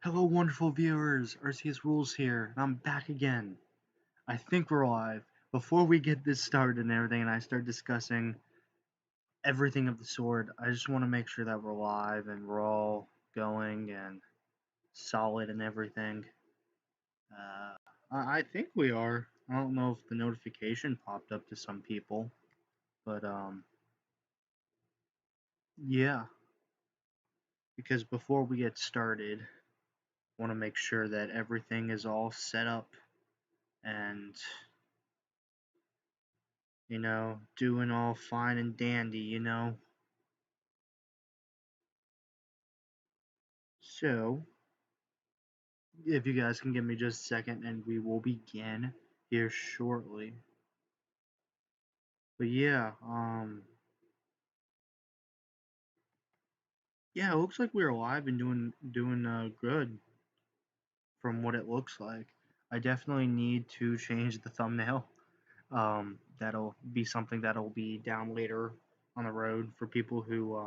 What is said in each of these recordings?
Hello, wonderful viewers. Arceus Rules here, and I'm back again. I think we're live. Before we get this started and everything, and I start discussing everything of the sort, I just want to make sure that we're live and we're all going and solid and everything. I think we are. I don't know if the notification popped up to some people, but yeah. Because before we get started, I want to make sure that everything is all set up and doing all fine and dandy. So, if you guys can give me just a second and we will begin here shortly. But yeah, it looks like we're alive and doing good from what it looks like. I definitely need to change the thumbnail. That'll be something that'll be down later on the road for people who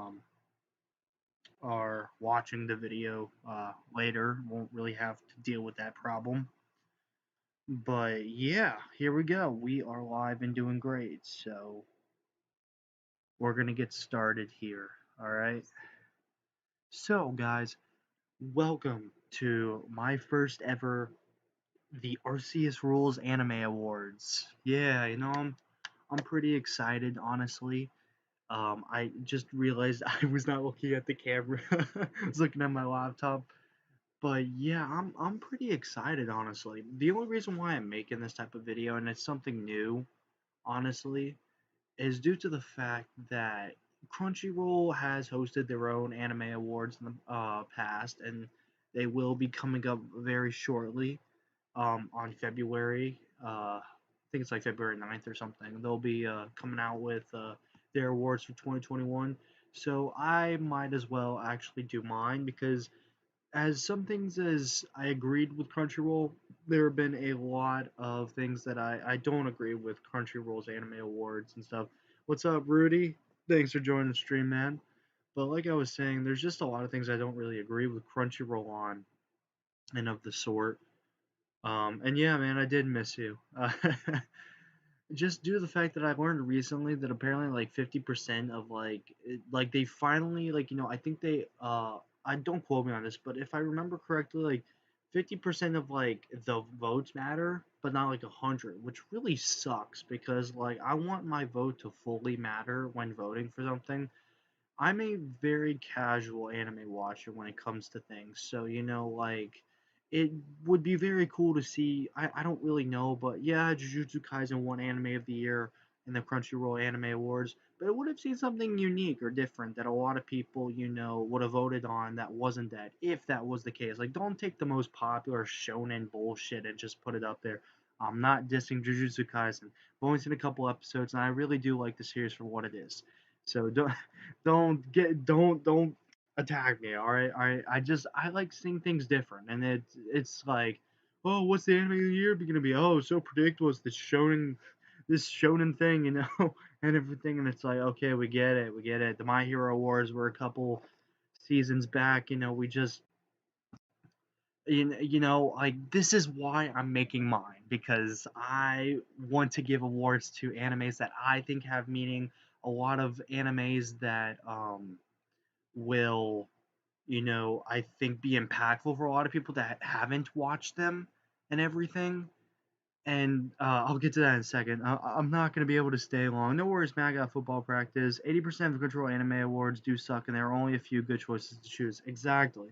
are watching the video later. Won't really have to deal with that problem. But yeah, here we go. We are live and doing great. So we're going to get started here. All right. So, guys, welcome to my first ever the Arceus Rules Anime Awards. Yeah, I'm pretty excited, honestly. I just realized I was not looking at the camera. I was looking at my laptop. But yeah, I'm pretty excited, honestly. The only reason why I'm making this type of video, and it's something new, honestly, is due to the fact that Crunchyroll has hosted their own anime awards in the past, and they will be coming up very shortly on February. I think it's like February 9th or something. They'll be coming out with their awards for 2021. So I might as well actually do mine because as some things as I agreed with Crunchyroll, there have been a lot of things that I don't agree with Crunchyroll's anime awards and stuff. What's up, Rudy? Thanks for joining the stream, man. But like I was saying, there's just a lot of things I don't really agree with Crunchyroll on and of the sort. And yeah, man, I did miss you. Just due to the fact that I learned recently that apparently like 50% of like they finally I think they I don't quote me on this, but if I remember correctly, like 50% of like the votes matter, but not like 100, which really sucks because like I want my vote to fully matter when voting for something. I'm a very casual anime watcher when it comes to things. So, like, it would be very cool to see. I don't really know, but yeah, Jujutsu Kaisen won Anime of the Year in the Crunchyroll Anime Awards. But it would have seen something unique or different that a lot of people, would have voted on that wasn't that, if that was the case. Like, don't take the most popular shonen bullshit and just put it up there. I'm not dissing Jujutsu Kaisen. I've only seen a couple episodes, and I really do like the series for what it is. So don't attack me. All right. I like seeing things different, and it's like, oh, what's the anime of the year gonna be? Oh, so predictable. It's this shonen thing, and everything. And it's like, okay, we get it. The My Hero Wars were a couple seasons back. We just like this is why I'm making mine because I want to give awards to animes that I think have meaning. A lot of animes that will I think be impactful for a lot of people that haven't watched them and everything. And I'll get to that in a second. I'm not going to be able to stay long. No worries, man. I got football practice. 80% of control anime awards do suck, and there are only a few good choices to choose. Exactly,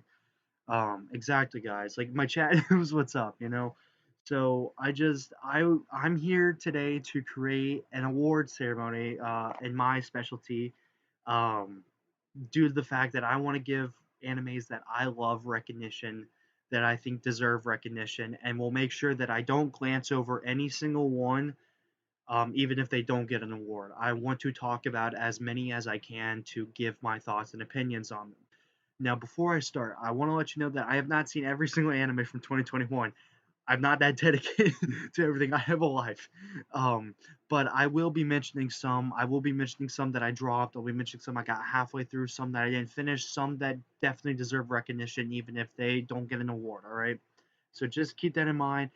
guys. Like my chat knows what's up. So I'm here today to create an award ceremony in my specialty, um, due to the fact that I want to give animes that I love recognition, that I think deserve recognition, and will make sure that I don't glance over any single one, even if they don't get an award. I want to talk about as many as I can to give my thoughts and opinions on them. Now, before I start, I want to let you know that I have not seen every single anime from 2021. I'm not that dedicated to everything. I have a life. Um, but I will be mentioning some. I will be mentioning some that I dropped. I'll be mentioning some I got halfway through, some that I didn't finish, some that definitely deserve recognition, even if they don't get an award. All right. So just keep that in mind.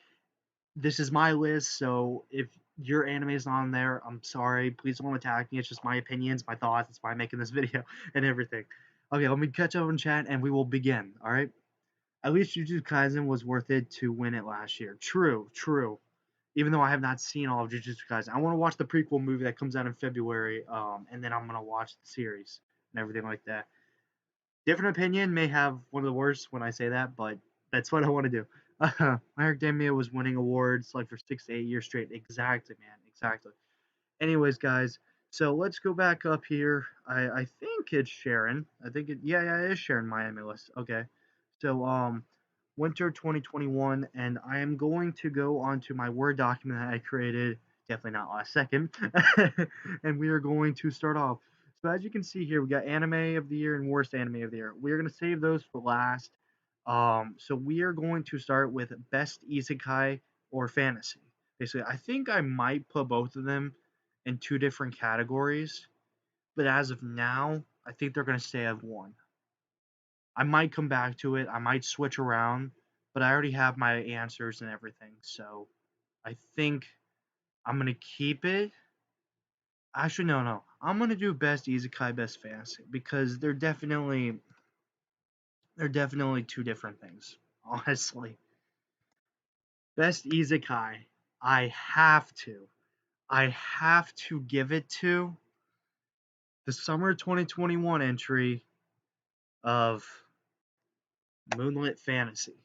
This is my list, so if your anime is not on there, I'm sorry. Please don't attack me. It's just my opinions, my thoughts. That's why I'm making this video and everything. Okay, let me catch up in chat and we will begin. All right. At least Jujutsu Kaisen was worth it to win it last year. True, true. Even though I have not seen all of Jujutsu Kaisen, I want to watch the prequel movie that comes out in February, and then I'm gonna watch the series and everything like that. Different opinion may have one of the worst when I say that, but that's what I want to do. My Academia was winning awards like for 6 to 8 years straight. Exactly, man. Exactly. Anyways, guys, so let's go back up here. I think it's Sharon. I think yeah, it is Sharon Miami list. Okay. So winter 2021, and I am going to go onto my Word document that I created, definitely not last second, and we are going to start off. So as you can see here, we got anime of the year and worst anime of the year. We are going to save those for last. So we are going to start with best isekai or fantasy. Basically, I think I might put both of them in two different categories, but as of now, I think they're going to stay at one. I might come back to it. I might switch around, but I already have my answers and everything. So I think I'm gonna keep it. Actually, no. I'm gonna do best isekai, best fantasy because they're definitely two different things. Honestly, best isekai. I have to. I have to give it to the summer 2021 entry of Moonlit Fantasy.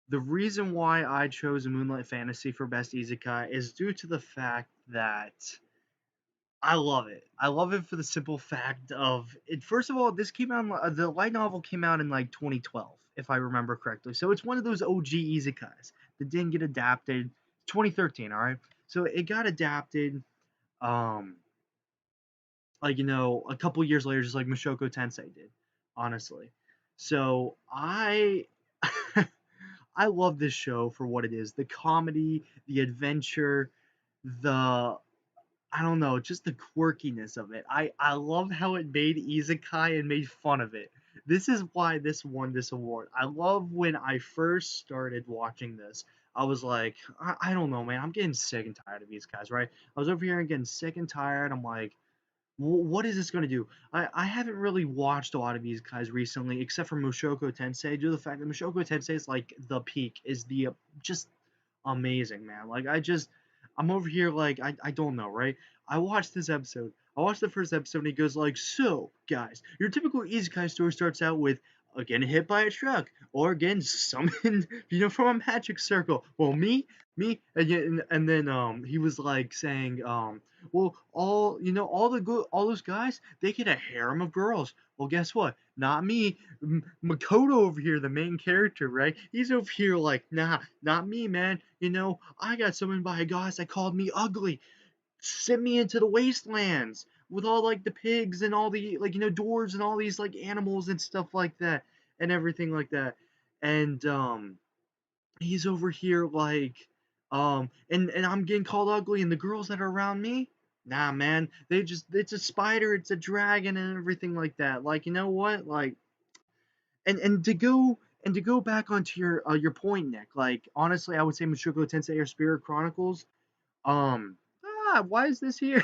The reason why I chose Moonlight Fantasy for Best Isekai is due to the fact that I love it. I love it for the simple fact of it. First of all, this came out. The light novel came out in like 2012, if I remember correctly. So it's one of those OG Isekais that didn't get adapted. 2013, all right. So it got adapted. Um, a couple years later, just like Mushoku Tensei did. Honestly, so I I love this show for what it is. The comedy, the adventure, the I don't know, just the quirkiness of it. I love how it made isekai and made fun of it. This is why this won this award. I love when I first started watching this. I was like, I don't know, man. I'm getting sick and tired of these guys, right? I was over here and getting sick and tired. I'm like, what is this going to do? I haven't really watched a lot of these guys recently, except for Mushoku Tensei, due to the fact that Mushoku Tensei is like the peak, is the just amazing, man. Like I'm over here like I don't know, right? I watched this episode. I watched the first episode and he goes like, so guys, your typical isekai story starts out with getting hit by a truck or getting summoned, from a magic circle. Well, me, and then he was like saying well, all those guys, they get a harem of girls. Well, guess what? Not me. Makoto over here, the main character, right? He's over here like, nah, not me, man. I got summoned by a goddess that called me ugly, sent me into the wastelands with all like the pigs and all the like, dwarves and all these like animals and stuff like that and everything like that. And he's over here like and I'm getting called ugly and the girls that are around me, nah, man, it's a spider, it's a dragon and everything like that. Like, you know what? Like, and to go back onto your point, Nick, like honestly I would say Mushoku Tensei or Spirit Chronicles. Why is this here?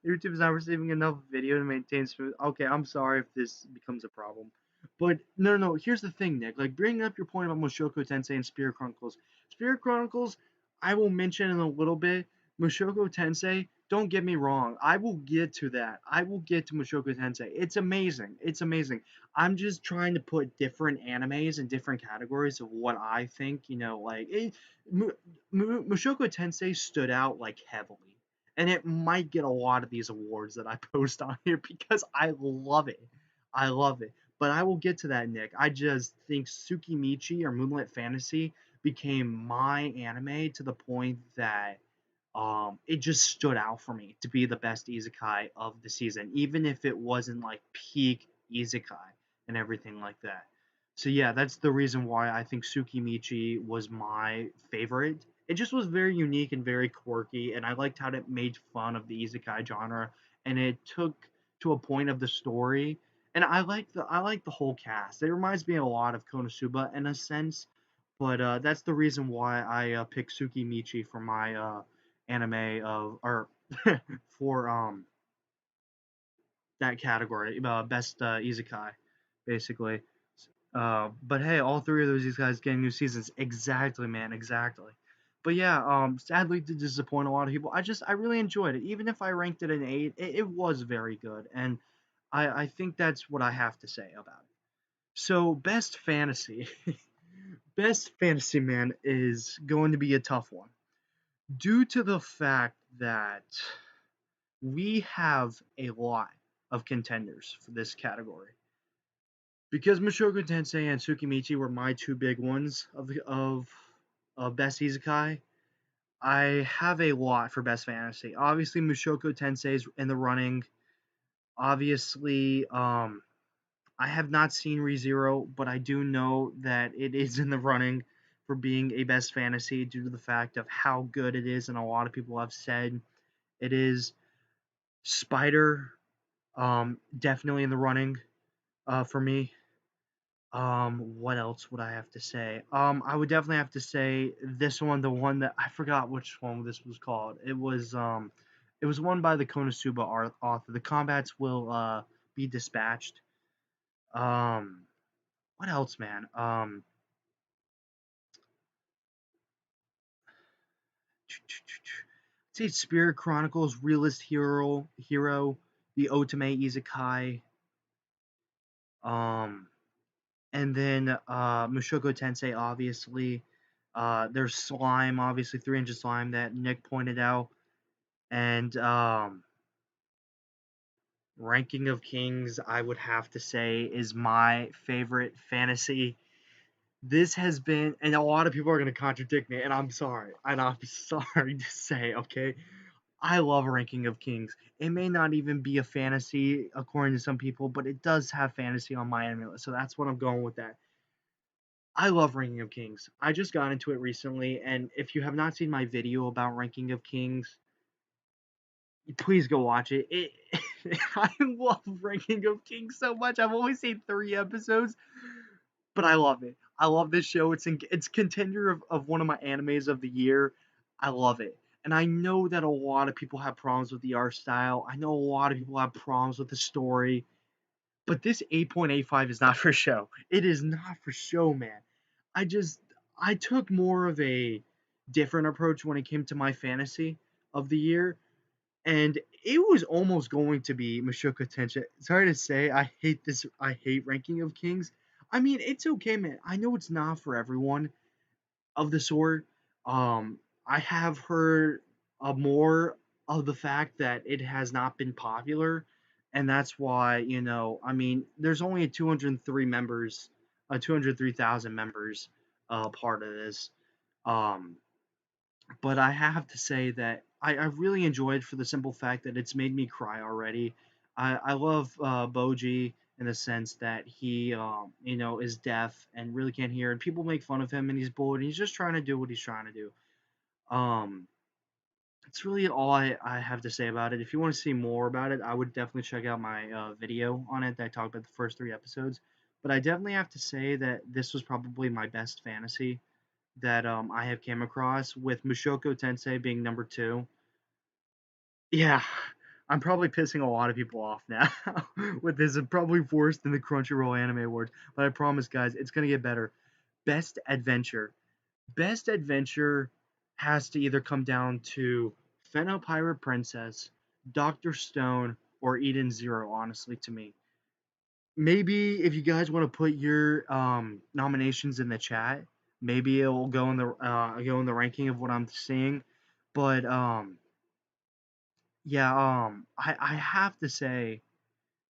YouTube is not receiving enough video to maintain smooth. Okay, I'm sorry if this becomes a problem. But no. Here's the thing, Nick. Like bringing up your point about Mushoku Tensei and Spirit Chronicles. Spirit Chronicles, I will mention in a little bit. Mushoku Tensei, don't get me wrong. I will get to that. I will get to Mushoku Tensei. It's amazing. It's amazing. I'm just trying to put different animes in different categories of what I think. Mushoku Tensei stood out like heavily, and it might get a lot of these awards that I post on here because I love it. I love it. But I will get to that, Nick. I just think Tsukimichi or Moonlit Fantasy became my anime to the point that it just stood out for me to be the best isekai of the season, even if it wasn't like peak isekai and everything like that. So yeah, that's the reason why I think Tsukimichi was my favorite. It just was very unique and very quirky, and I liked how it made fun of the isekai genre, and it took to a point of the story. And I like the whole cast. It reminds me a lot of Konosuba in a sense, but that's the reason why I picked Tsukimichi for my anime of or for that category, best isekai, basically. But hey, all three of these guys getting new seasons. Exactly, man. Exactly. But yeah, sadly to disappoint a lot of people. I really enjoyed it. Even if I ranked it an 8, it was very good. And I think that's what I have to say about it. So, best fantasy. Best fantasy, man, is going to be a tough one. Due to the fact that we have a lot of contenders for this category. Because Mushoku Tensei and Tsukimichi were my two big ones of best isekai, I have a lot for best fantasy. Obviously, Mushoku Tensei is in the running. Obviously, I have not seen ReZero, but I do know that it is in the running for being a best fantasy due to the fact of how good it is, and a lot of people have said it is. Spider, definitely in the running for me. What else would I have to say? I would definitely have to say this one, the one that I forgot which one this was called. It was one by the Konosuba author. The combats will be dispatched. Um, what else, man? I'd say Spirit Chronicles, Realist Hero, the Otome Isekai. Um, and then Mushoku Tensei, obviously. There's Slime, obviously 300 Slime that Nick pointed out, and Ranking of Kings, I would have to say, is my favorite fantasy. This has been, and a lot of people are going to contradict me, and I'm sorry, sorry to say, okay, I love Ranking of Kings. It may not even be a fantasy according to some people, but it does have fantasy on my anime list, so that's what I'm going with that. I love Ranking of Kings. I just got into it recently, and if you have not seen my video about Ranking of Kings, please go watch it. I love Ranking of Kings so much. I've only seen 3 episodes, but I love it. I love this show. It's contender of one of my animes of the year. I love it. And I know that a lot of people have problems with the art style. I know a lot of people have problems with the story. But this 8.85 is not for show. It is not for show, man. I just I took more of a different approach when it came to my fantasy of the year, and it was almost going to be Mushoku Tensei. Sorry to say, I hate this. I hate Ranking of Kings. I mean, it's okay, man. I know it's not for everyone of the sort. Um, I have heard more of the fact that it has not been popular, and that's why I mean, there's only a 203 members, 203,000 members, part of this. Um, but I have to say that I really enjoyed for the simple fact that it's made me cry already. I love Boji in the sense that he, is deaf and really can't hear, and people make fun of him, and he's bored, and he's just trying to do what he's trying to do. Um, that's really all I have to say about it. If you want to see more about it, I would definitely check out my video on it that I talked about the first 3 episodes. But I definitely have to say that this was probably my best fantasy that I have came across, with Mushoku Tensei being number 2. Yeah, I'm probably pissing a lot of people off now with this. It's probably worse than the Crunchyroll Anime Awards, but I promise, guys, it's gonna get better. Best adventure. Best adventure has to either come down to Feno Pirate Princess, Doctor Stone, or Eden Zero. Honestly, to me, maybe if you guys want to put your nominations in the chat, maybe it will go in the ranking of what I'm seeing. But yeah, I have to say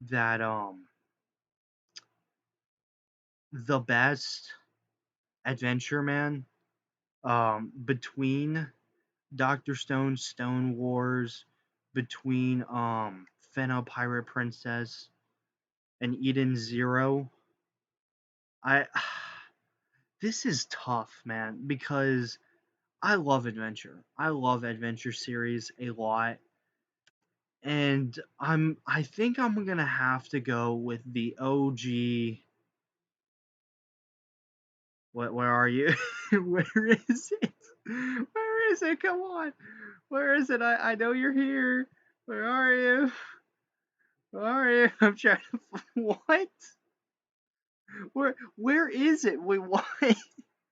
that the best adventure, man, between Doctor Stone, Stone Wars, between Fena Pirate Princess and Eden Zero, I this is tough, man, because I love adventure. I love adventure series a lot, and I think I'm gonna have to go with the OG. What? Where are you? Where is it? Where is it? Come on. Where is it? I know you're here. Where are you? Where are you? I'm trying to. What? Where is it? Wait, what?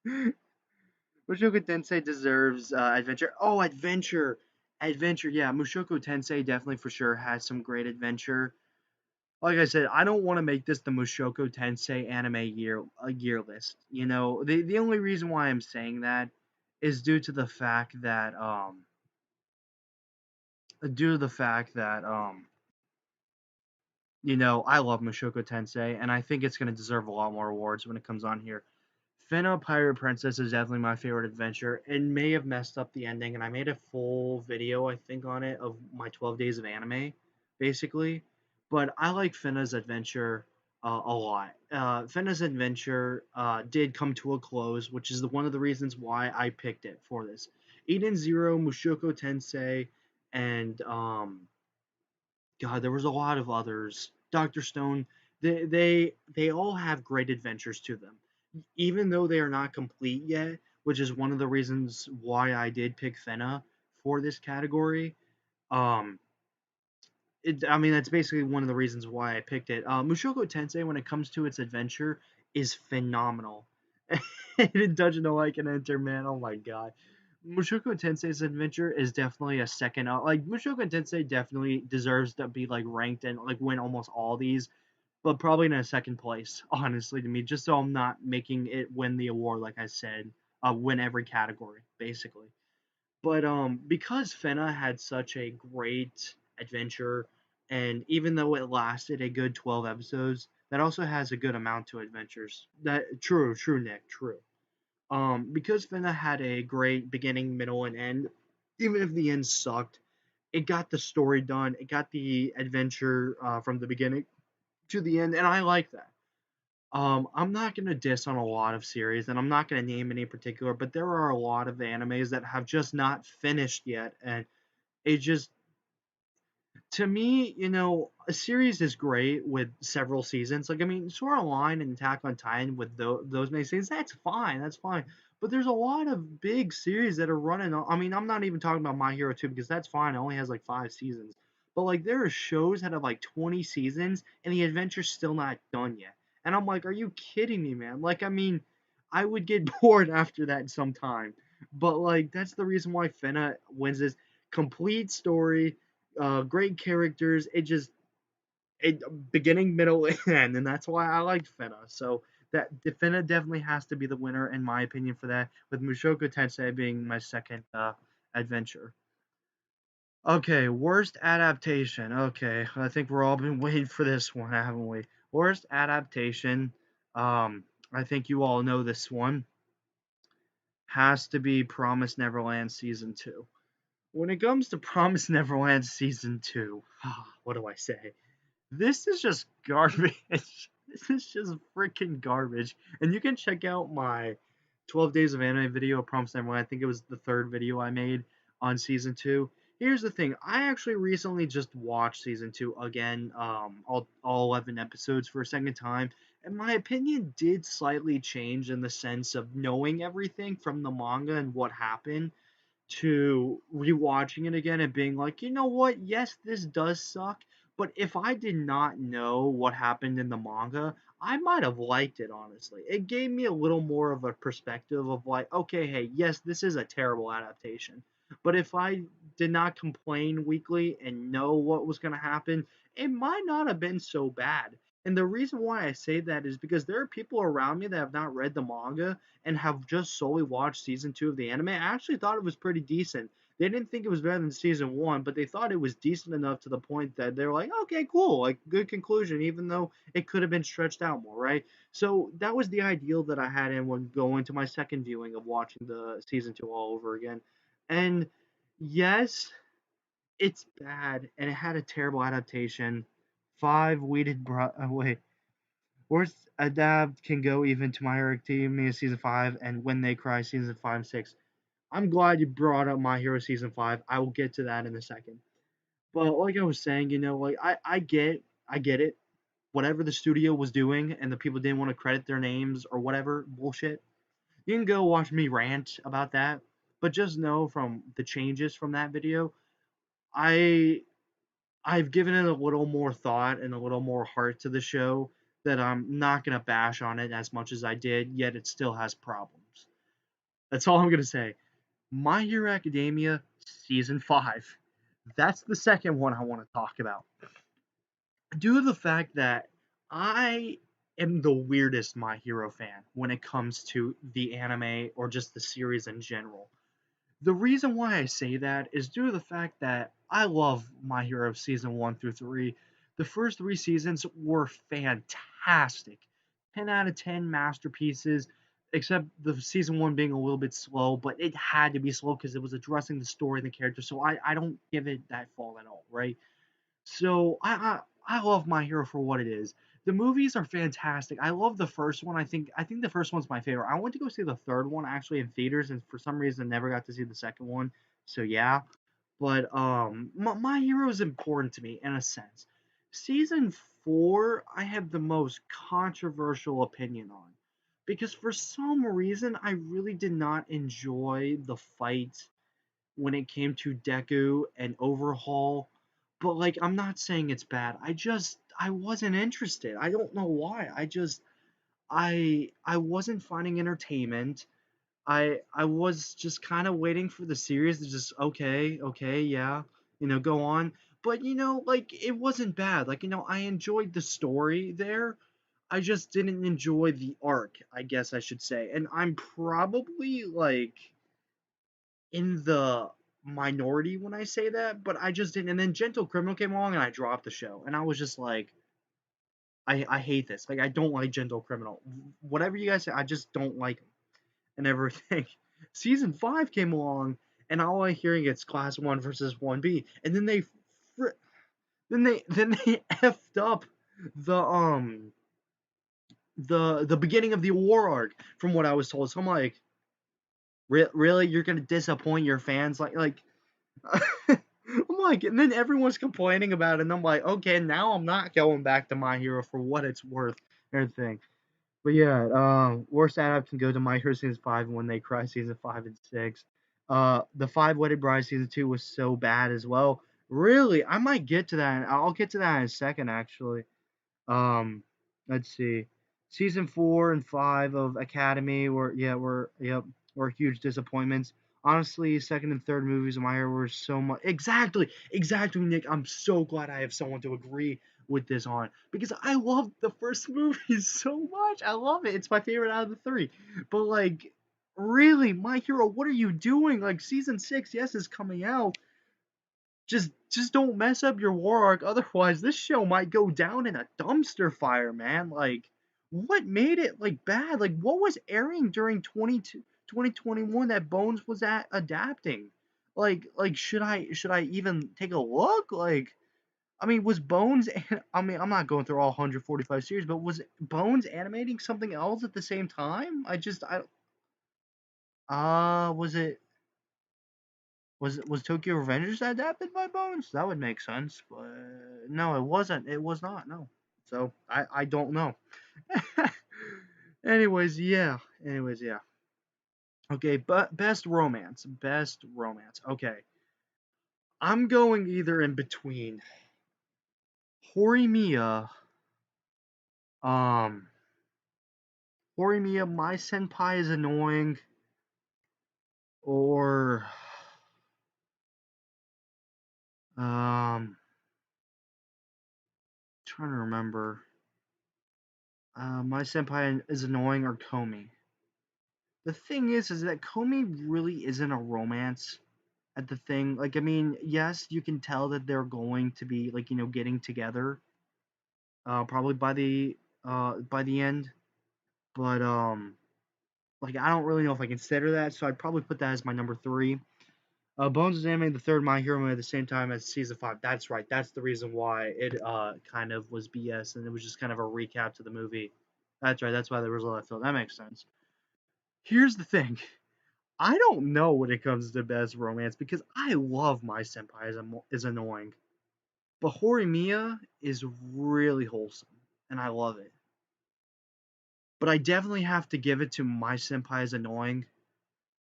Mushoku Tensei deserves adventure. Oh, adventure, adventure. Yeah, Mushoku Tensei definitely for sure has some great adventure. Like I said, I don't want to make this the Mushoku Tensei anime year list. You know, the only reason why I'm saying that is due to the fact that you know, I love Mushoku Tensei, and I think it's going to deserve a lot more awards when it comes on here. Finna Pirate Princess is definitely my favorite adventure. It may have messed up the ending, and I made a full video, I think, on it of my 12 days of anime, basically. But I like Finna's adventure a lot. Finna's adventure did come to a close, which is one of the reasons why I picked it for this. Eden Zero, Mushoku Tensei, and God, there was a lot of others. Doctor Stone. They all have great adventures to them, even though they are not complete yet. Which is one of the reasons why I did pick Fena for this category. Um, I mean, that's basically one of the reasons why I picked it. Mushoku Tensei, when it comes to its adventure, is phenomenal. And Dungeon no I Can Enter, man, oh my god. Mushoku Tensei's adventure is definitely a second. Like Mushoku Tensei definitely deserves to be like ranked and like win almost all these, but probably in a second place, honestly, to me, just so I'm not making it win the award, like I said, win every category, basically. But because Fena had such a great adventure, and even though it lasted a good 12 episodes, that also has a good amount to adventures. That true, Nick, true. Because Fena had a great beginning, middle, and end, even if the end sucked, it got the story done. It got the adventure from the beginning to the end, and I like that. I'm not gonna diss on a lot of series, and I'm not gonna name any particular, but there are a lot of animes that have just not finished yet, and it just to me, you know, a series is great with several seasons. Like, I mean, Sword Art Online and Attack on Titan with those many seasons, that's fine, that's fine. But there's a lot of big series that are running. I mean, I'm not even talking about My Hero 2 because that's fine. It only has like 5 seasons. But like, there are shows that have like 20 seasons and the adventure's still not done yet. And I'm like, are you kidding me, man? Like, I mean, I would get bored after that sometime. But like, that's the reason why Fena wins this complete story, great characters. It beginning, middle, and end, and that's why I liked Fena. So that Fena definitely has to be the winner in my opinion for that. With Mushoku Tensei being my second adventure. Okay, worst adaptation. Okay, I think we're all been waiting for this one, haven't we? Worst adaptation. I think you all know this one. Has to be Promise Neverland season two. When it comes to Promise Neverland season two, what do I say? This is just garbage. This is just freaking garbage. And you can check out my 12 Days of Anime video, Promise Neverland. I think it was the third video I made on season two. Here's the thing. I actually recently just watched season two again, all 11 episodes for a second time. And my opinion did slightly change in the sense of knowing everything from the manga and what happened to rewatching it again and being like, you know what? Yes, this does suck, but if I did not know what happened in the manga, I might have liked it, honestly. It gave me a little more of a perspective of like, okay, hey, yes, this is a terrible adaptation. But if I did not complain weekly and know what was going to happen, it might not have been so bad. And the reason why I say that is because there are people around me that have not read the manga and have just solely watched season two of the anime. I actually thought it was pretty decent. They didn't think it was better than season one, but they thought it was decent enough to the point that they're like, okay, cool, like good conclusion, even though it could have been stretched out more, right? So that was the ideal that I had in when going to my second viewing of watching the season two all over again. And yes, it's bad, and it had a terrible adaptation. Five weeded bro. Wait. Worst adapt can go even to My Hero Academia season 5 and When They Cry season 5 and 6. I'm glad you brought up My Hero season 5. I will get to that in a second. But like I was saying, like I get it. Whatever the studio was doing and the people didn't want to credit their names or whatever bullshit, you can go watch me rant about that. But just know from the changes from that video, I I've given it a little more thought and a little more heart to the show that I'm not gonna bash on it as much as I did, yet it still has problems. That's all I'm gonna say. My Hero Academia season 5. That's the second one I want to talk about. Due to the fact that I am the weirdest My Hero fan when it comes to the anime or just the series in general. The reason why I say that is due to the fact that I love My Hero season 1 through 3. The first 3 seasons were fantastic. 10 out of 10 masterpieces, except the season 1 being a little bit slow, but it had to be slow because it was addressing the story and the character, so I don't give it that fault at all, right? So I love My Hero for what it is. The movies are fantastic. I love the first one. I think the first one's my favorite. I went to go see the third one actually in theaters, and for some reason never got to see the second one. So yeah, but My Hero is important to me in a sense. Season 4, I have the most controversial opinion on because for some reason I really did not enjoy the fight when it came to Deku and Overhaul. But like I'm not saying it's bad. I wasn't interested. I don't know why. I wasn't finding entertainment. I was just kind of waiting for the series to just okay, yeah, go on. But like it wasn't bad. Like I enjoyed the story there. I just didn't enjoy the arc, I guess I should say. And I'm probably like in the minority when I say that, but I just didn't. And then Gentle Criminal came along and I dropped the show. And I was just like, I hate this. Like, I don't like Gentle Criminal. Whatever you guys say, I just don't like him and everything. Season 5 came along and all I'm hearing is Class 1 versus 1B. And then then they effed up the beginning of the war arc from what I was told. So I'm like, really, you're gonna disappoint your fans like I'm like, and then everyone's complaining about it, and I'm like, okay, now I'm not going back to My Hero for what it's worth and everything. But yeah, worst adapt can go to My Hero season 5 and When They Cry season 5 and 6. The Five Wedded Bride season 2 was so bad as well. Really, I might get to that. I'll get to that in a second, actually. Um, let's see. Season 4 and 5 of Academy were huge disappointments. Honestly, second and third movies of My Hero were so much exactly, Nick. I'm so glad I have someone to agree with this on because I love the first movie so much. I love it. It's my favorite out of the three. But like, really, My Hero, what are you doing? Like season 6, yes, is coming out, just don't mess up your war arc, otherwise this show might go down in a dumpster fire, man. Like what made it like bad? Like what was airing during 2021 that Bones was at adapting? Like should I even take a look? Like I mean, was Bones I mean, I'm not going through all 145 series, but was Bones animating something else at the same time? I was it was Tokyo Revengers adapted by Bones? That would make sense, but no, it wasn't. It was not. No. So I don't know. Anyways, yeah. Anyways, yeah. Okay, but best romance. Okay, I'm going either in between Horimiya, um, Horimiya, My Senpai is annoying, or trying to remember. My senpai is annoying or Komi. The thing is that Comey really isn't a romance at the thing. Like, I mean, yes, you can tell that they're going to be like, getting together, probably by the end. But like, I don't really know if I consider that, so I'd probably put that as my number three. Bones is animated the third My Hero movie at the same time as season 5. That's right. That's the reason why it kind of was BS, and it was just kind of a recap to the movie. That's right. That's why there was a left field. That makes sense. Here's the thing. I don't know when it comes to best romance because I love My Senpai is annoying, but Horimiya is really wholesome, and I love it. But I definitely have to give it to My Senpai is annoying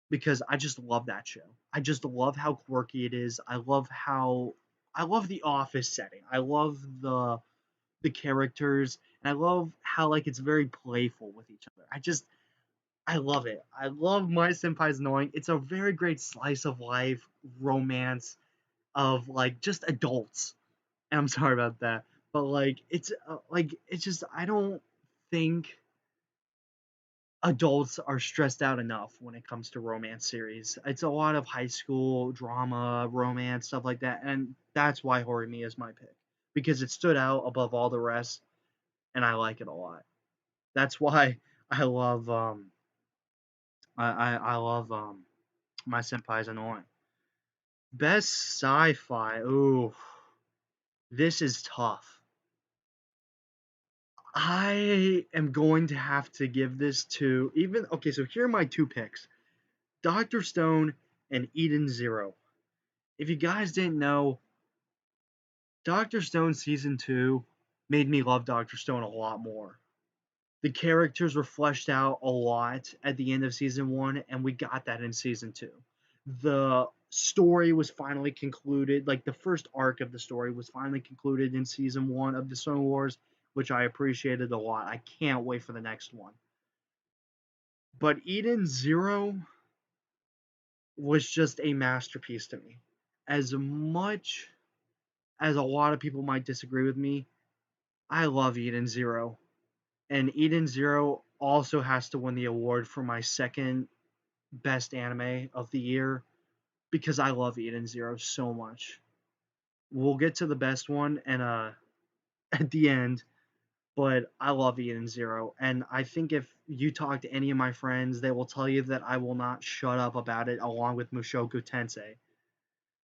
because I just love that show. I just love how quirky it is. I love the office setting. I love the characters, and I love how like it's very playful with each other. I love it. I love My Senpai's Annoying. It's a very great slice of life romance of like just adults. And I'm sorry about that, but like it's just I don't think adults are stressed out enough when it comes to romance series. It's a lot of high school drama, romance, stuff like that, and that's why Horimiya is my pick because it stood out above all the rest, and I like it a lot. That's why I love I love My Senpai's Annoying. Best sci-fi. Ooh, this is tough. I am going to have to give this to even okay. So here are my two picks: Doctor Stone and Eden Zero. If you guys didn't know, Doctor Stone season two made me love Doctor Stone a lot more. The characters were fleshed out a lot at the end of season one, and we got that in season two. The story was finally concluded, like the first arc of the story was finally concluded in season one of the Stone Wars, which I appreciated a lot. I can't wait for the next one. But Eden Zero was just a masterpiece to me. As much as a lot of people might disagree with me, I love Eden Zero. And Eden Zero also has to win the award for my second best anime of the year because I love Eden Zero so much. We'll get to the best one and at the end, but I love Eden Zero. And I think if you talk to any of my friends, they will tell you that I will not shut up about it along with Mushoku Tensei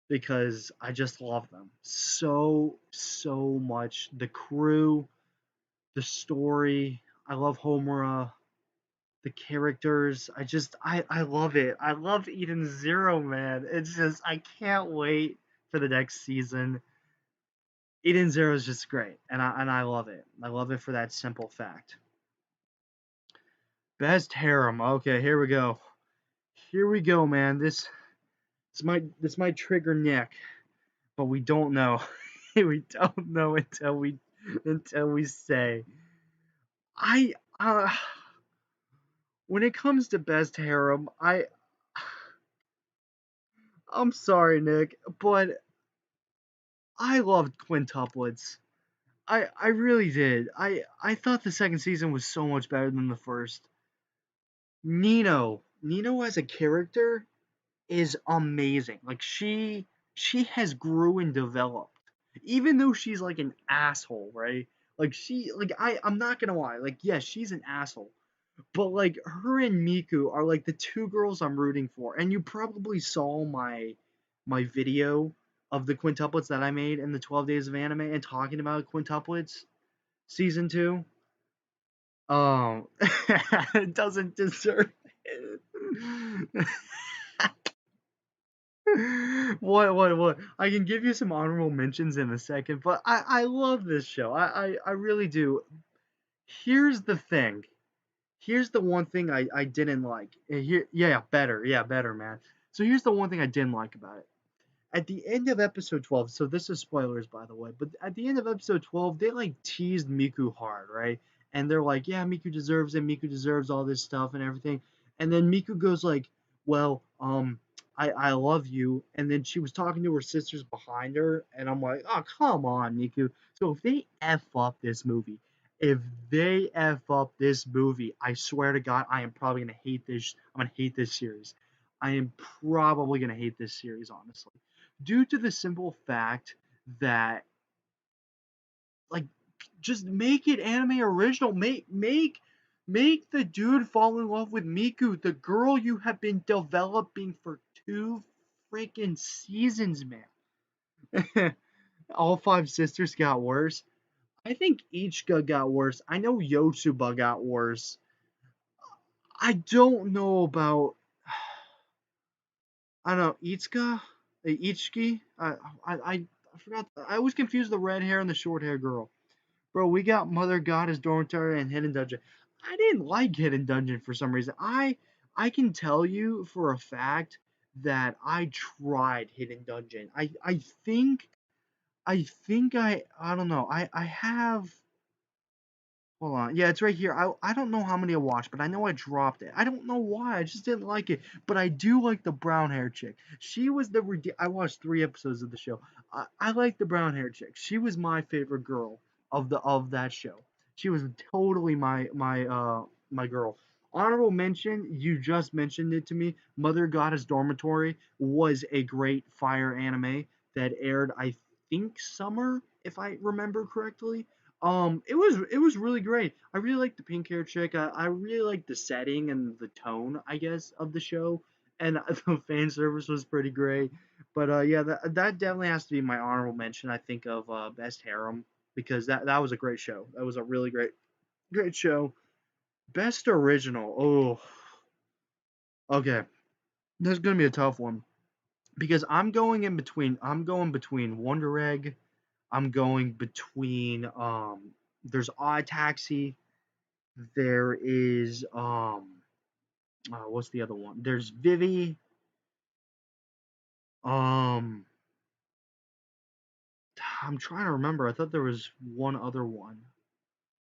because I just love them so much. The crew, the story, I love Homura, the characters. I love it. I love Eden Zero, man. It's just I can't wait for the next season. Eden Zero is just great, and I love it. I love it for that simple fact. Best harem. Okay, here we go. Here we go, man. This might trigger Nick, but we don't know. We don't know until we say. I when it comes to best harem, I'm sorry, Nick, but I loved quintuplets. I really did. I thought the second season was so much better than the first. Nino as a character is amazing. Like she has grew and developed. Even though she's like an asshole, right? Like I'm not gonna lie, like yes, she's an asshole. But like her and Miku are like the two girls I'm rooting for. And you probably saw my video of the quintuplets that I made in the 12 days of anime and talking about quintuplets season 2. It doesn't deserve it. What? I can give you some honorable mentions in a second, but I love this show. I really do. Here's the thing. Here's the one thing I didn't like. Yeah, better, man. So here's the one thing I didn't like about it. At the end of episode 12, so this is spoilers by the way, but at the end of episode 12, they like teased Miku hard, right? And they're like, yeah, Miku deserves it. Miku deserves all this stuff and everything. And then Miku goes like, well, I love you. And then she was talking to her sisters behind her, and I'm like, oh, come on, Miku. So if they F up this movie, if they F up this movie, I swear to God, I am probably gonna hate this. I'm gonna hate this series. I am probably gonna hate this series, honestly, due to the simple fact that like just make it anime original. Make the dude fall in love with Miku, the girl you have been developing for 2 freaking seasons, man. All five sisters got worse. I think Ichika got worse. I know Yotsuba got worse. I don't know about I don't know Itsuka, Ichiki. I forgot. I always confuse the red hair and the short hair girl. Bro, we got Mother Goddess Dormitory and Hidden Dungeon. I didn't like Hidden Dungeon for some reason. I can tell you for a fact that I tried Hidden Dungeon. I don't know. I have hold on. Yeah, it's right here. I don't know how many I watched, but I know I dropped it. I don't know why. I just didn't like it. But I do like the brown hair chick. She was the I watched 3 episodes of the show. I like the brown hair chick. She was my favorite girl of that show. She was totally my girl. Honorable mention, you just mentioned it to me. Mother Goddess Dormitory was a great fire anime that aired, I think, summer, if I remember correctly. It was really great. I really liked the pink hair chick. I really liked the setting and the tone, I guess, of the show, and the fan service was pretty great. But yeah, that definitely has to be my honorable mention. I think of best harem because that was a great show. That was a really great show. Best original. Oh, okay. This is gonna be a tough one because I'm going in between. I'm going between Wonder Egg. I'm going between There's Odd Taxi. There is what's the other one? There's Vivi. Um I'm trying to remember. I thought there was one other one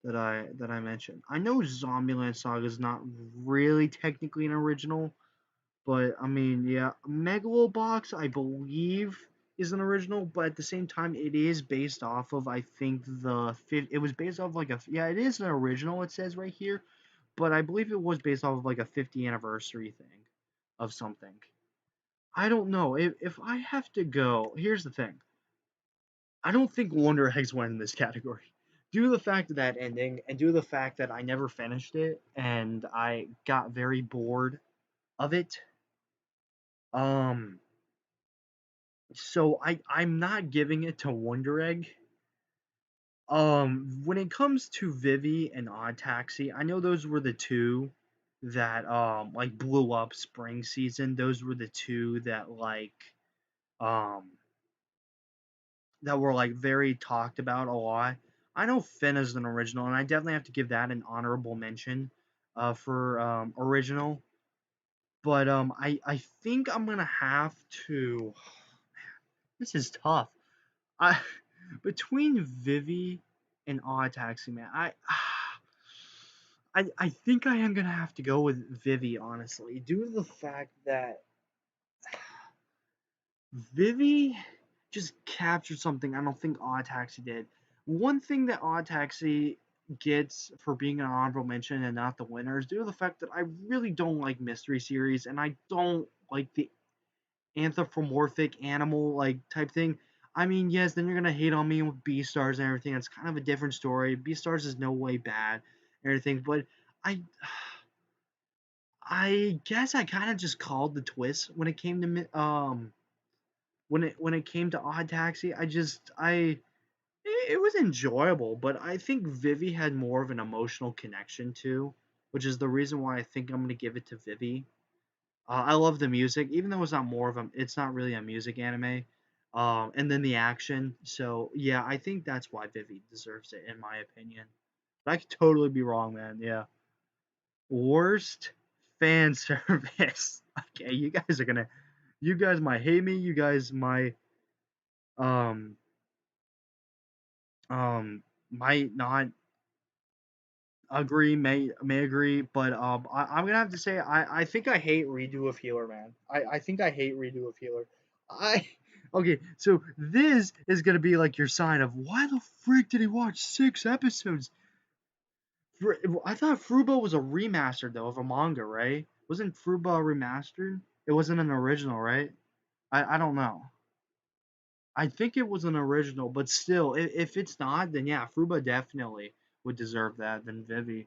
that I mentioned. I know Zombieland Saga is not really technically an original, but I mean, yeah, Megalobox I believe is an original, but at the same time it is based off of I think it was based off like a yeah, it is an original it says right here, but I believe it was based off of like a 50th anniversary thing of something. I don't know. If I have to go, here's the thing. I don't think Wonder Eggs went in this category. Due to the fact of that ending, and due to the fact that I never finished it, and I got very bored of it. Um, so I'm not giving it to Wonder Egg. When it comes to Vivi and Odd Taxi, I know those were the two that like blew up spring season. Those were the two that um that were like very talked about a lot. I know Finn is an original, and I definitely have to give that an honorable mention for original. But I think I'm gonna have to. This is tough. I between Vivi and Odd Taxi, man. I think I am gonna have to go with Vivi, honestly, due to the fact that Vivi just captured something I don't think Odd Taxi did. One thing that Odd Taxi gets for being an honorable mention and not the winner is due to the fact that I really don't like mystery series and I don't like the anthropomorphic animal like type thing. I mean, yes, then you're gonna hate on me with B stars and everything. It's kind of a different story. B stars is no way bad and everything, but I I guess I kind of just called the twist when it came to when it came to Odd Taxi. It was enjoyable, but I think Vivi had more of an emotional connection too, which is the reason why I think I'm gonna give it to Vivi. I love the music, even though it's not really a music anime. And then the action. So yeah, I think that's why Vivi deserves it, in my opinion. But I could totally be wrong, man. Yeah. Worst fan service. Okay, you guys might hate me. You guys um might not agree, may agree, but I'm gonna have to say I think I hate Redo of Healer, man. I think I hate Redo of Healer. I okay, so this is gonna be like your sign of why the frick did he watch 6 episodes? I thought Fruba was a remaster though of a manga, right? Wasn't Fruba remastered? It wasn't an original, right? I don't know. I think it was an original, but still, if it's not, then yeah, Fruba definitely would deserve that than Vivi.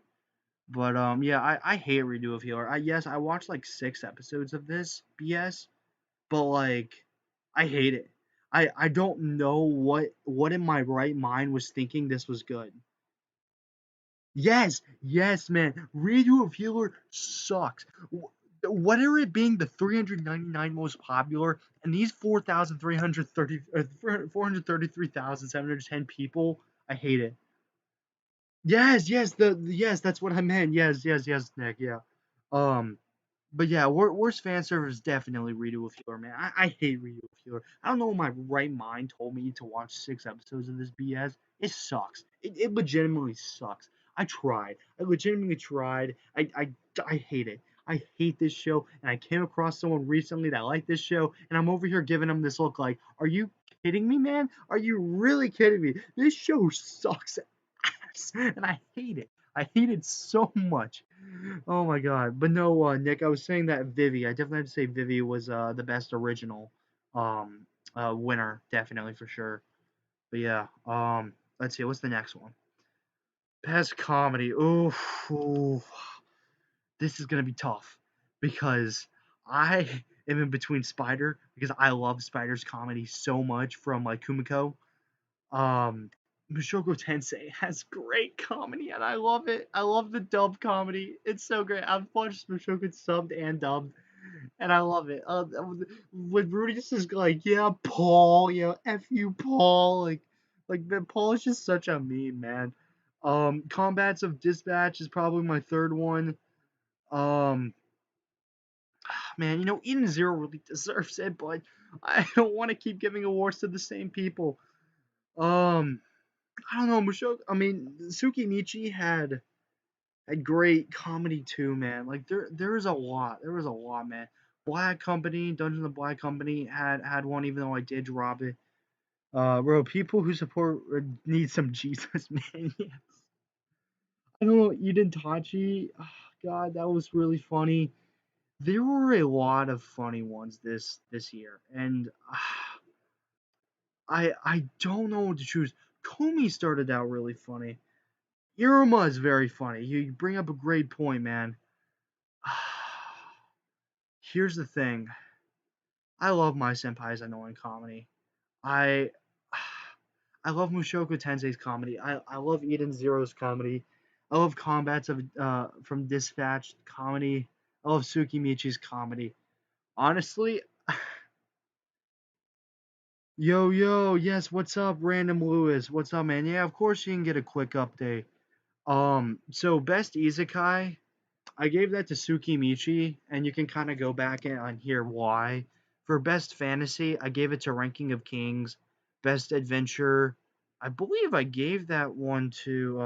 But yeah, I hate Redo of Healer. Yes, I watched like 6 episodes of this BS, but like I hate it. I don't know what in my right mind was thinking this was good. Yes, yes, man. Redo of Healer sucks. Whatever it being the 399 most popular, and these 433,710 people, I hate it. Yes, yes, yes, that's what I meant. Yes, yes, yes, Nick. Yeah. Um, but yeah, worst fan service is definitely Redo of Healer, man. I hate Redo of Healer. I don't know what my right mind told me to watch 6 episodes of this BS. It sucks. It legitimately sucks. I tried. I legitimately tried. I hate it. I hate this show, and I came across someone recently that liked this show, and I'm over here giving them this look like, are you kidding me, man? Are you really kidding me? This show sucks ass, and I hate it. I hate it so much. Oh my god. But no, Nick, I was saying that Vivi, I definitely have to say Vivi was the best original um winner, definitely for sure. But yeah, let's see, what's the next one? Best comedy. Oof, oof. This is gonna be tough because I am in between Spider because I love Spider's comedy so much from like Kumiko. Um, Mushoku Tensei has great comedy, and I love it. I love the dub comedy. It's so great. I've watched Mushoku subbed and dubbed, and I love it. When Rudy just is like, "Yeah, Paul, f you, Paul," man, Paul is just such a meme, man. Combats of Dispatch is probably my third one. Um, man, Eden Zero really deserves it, but I don't want to keep giving awards to the same people. Um, I don't know, Mushoku. I mean, Tsukimichi had great comedy too, man. Like there was a lot. There was a lot, man. Black Company, Dungeons of Black Company had one, even though I did drop it. Bro, people who support need some Jesus, man. Yes. I don't know, Eden Tachi. Oh, God, that was really funny. There were a lot of funny ones this year, and I don't know what to choose. Comey started out really funny. Iruma is very funny. You bring up a great point, man. Here's the thing. I love My Senpai's annoying comedy. I I love Mushoku Tensei's comedy. I love Eden Zero's comedy. I love Combats of from Dispatch comedy. I love Tsukimichi's comedy. Honestly, yo yo, yes, what's up, Random Lewis? What's up, man? Yeah, of course you can get a quick update. So best isekai, I gave that to Tsukimichi, and you can kind of go back and hear why. For best fantasy, I gave it to Ranking of Kings. Best adventure, I believe I gave that one to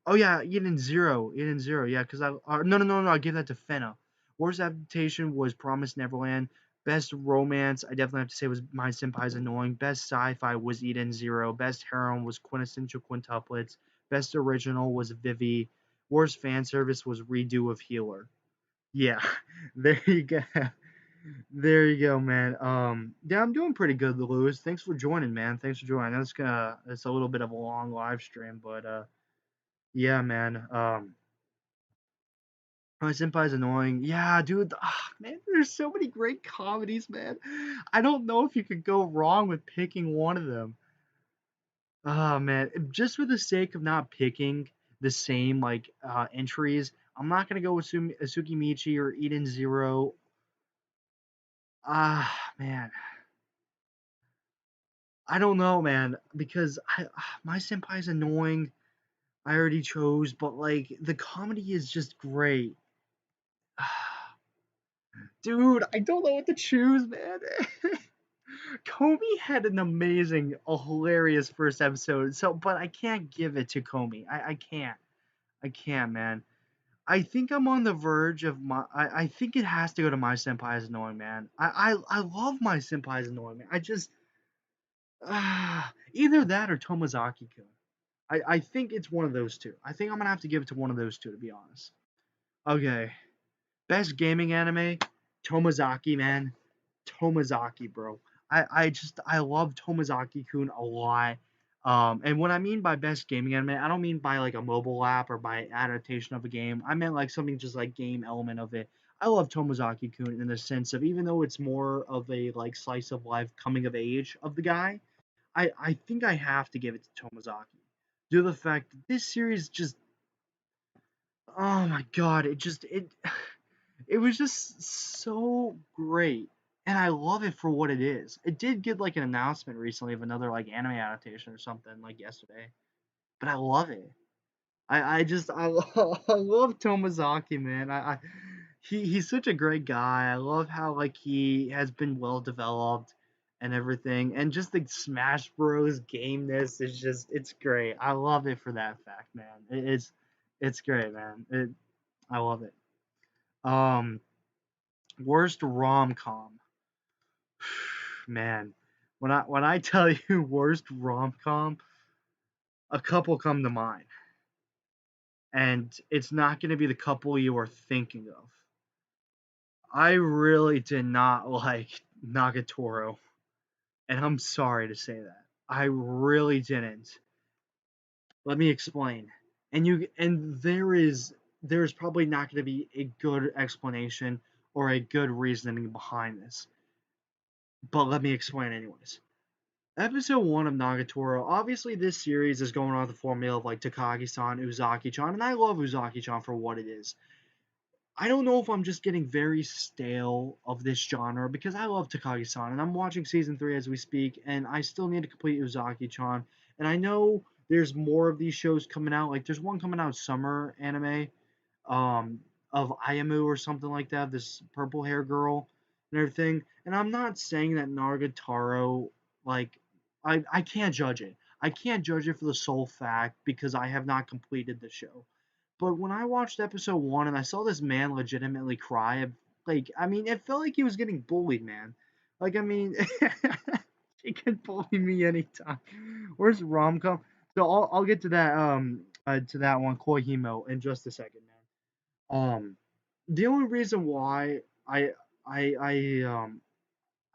oh yeah, Eden Zero, Eden Zero, yeah, because no, I gave that to Fena. Worst adaptation was Promised Neverland. Best romance, I definitely have to say was My Senpai's Annoying. Best sci-fi was Eden Zero. Best heroine was Quintessential Quintuplets. Best original was Vivi. Worst fan service was Redo of Healer. Yeah, there you go. There you go, man. Yeah, I'm doing pretty good, Lewis. Thanks for joining, man. Thanks for joining. It's a little bit of a long live stream, but yeah, man. My senpai's annoying. Yeah, dude. Man, there's so many great comedies, man. I don't know if you could go wrong with picking one of them. Oh man, just for the sake of not picking the same like entries, I'm not gonna go with Tsukimichi or Eden Zero. Man, I don't know, man, because my senpai's annoying. I already chose, but like the comedy is just great. Dude, I don't know what to choose, man. Comey had an amazing, a hilarious first episode. So, but I can't give it to Comey. I can't. I can't, man. I think I'm on the verge of my. I think it has to go to My Senpai's Annoying, man. I love My Senpai's Annoying, man. I just either that or Tomazaki-kun. I think it's one of those two. I think I'm gonna have to give it to one of those two, to be honest. Okay, best gaming anime, Tomazaki, man. Tomazaki, bro. I love Tomazaki Kun a lot. And what I mean by best gaming anime, I don't mean by like a mobile app or by adaptation of a game. I meant like something just like game element of it. I love Tomozaki-kun in the sense of even though it's more of a like slice of life coming of age of the guy, I think I have to give it to Tomozaki due to the fact that this series just oh my god, it was just so great. And I love it for what it is. It did get like an announcement recently of another like anime adaptation or something like yesterday. But I love it. I love Tomazaki, man. He's such a great guy. I love how like he has been well developed and everything, and just the Smash Bros. Gameness is just it's great. I love it for that fact, man. It's great, man. I love it. Um, worst rom com, man. When I tell you worst rom com, a couple come to mind, and it's not going to be the couple you are thinking of. I really did not like Nagatoro, and I'm sorry to say that. I really didn't. Let me explain. There's probably not going to be a good explanation or a good reasoning behind this. But let me explain anyways. Episode 1 of Nagatoro, obviously this series is going on the formula of like Takagi-san, Uzaki-chan, and I love Uzaki-chan for what it is. I don't know if I'm just getting very stale of this genre because I love Takagi-san and I'm watching season 3 as we speak and I still need to complete Uzaki-chan. And I know there's more of these shows coming out. Like there's one coming out summer anime um of Ayamu or something like that, this purple hair girl and everything. And I'm not saying that Nagatoro like I can't judge it. I can't judge it for the sole fact because I have not completed the show. But when I watched episode 1 and I saw this man legitimately cry, like I mean, it felt like he was getting bullied, man. Like I mean, he can bully me anytime. Where's rom com? So I'll get to that one Koi Himo in just a second, man. The only reason why I I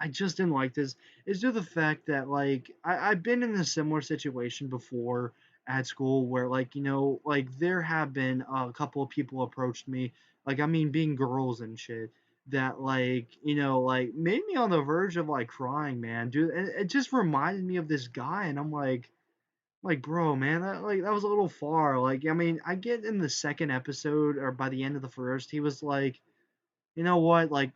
I just didn't like this is due to the fact that like I've been in a similar situation before at school where like like there have been a couple of people approached me like I mean being girls and shit that like like made me on the verge of like crying, man, dude. And it just reminded me of this guy and I'm like bro, man, that was a little far. Like I mean I get in the second episode or by the end of the first he was like, you know what, like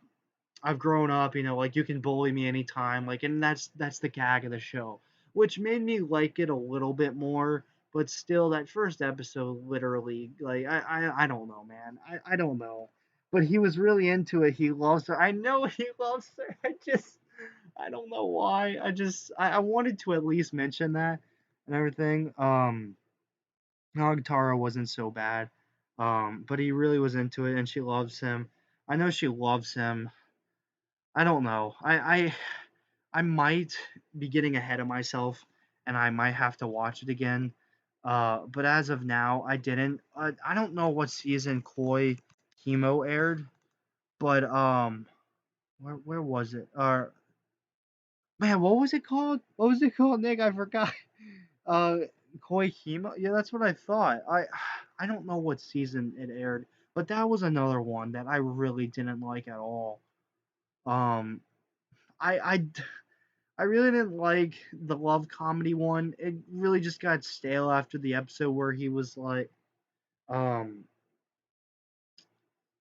I've grown up, like you can bully me anytime, like, and that's the gag of the show, which made me like it a little bit more. But still, that first episode, literally, like, I don't know, man, I don't know, but he was really into it. He loves her. I know he loves her. I don't know why. I wanted to at least mention that and everything. Nagitaro wasn't so bad, but he really was into it, and she loves him. I know she loves him. I don't know. I might be getting ahead of myself, and I might have to watch it again. But as of now, I didn't. I don't know what season Koi Himo aired, but where was it? Man, what was it called? What was it called, Nick? I forgot. Uh, Koi Himo. Yeah, that's what I thought. I don't know what season it aired, but that was another one that I really didn't like at all. Um, I I really didn't like the love comedy one. It really just got stale after the episode where he was like, um,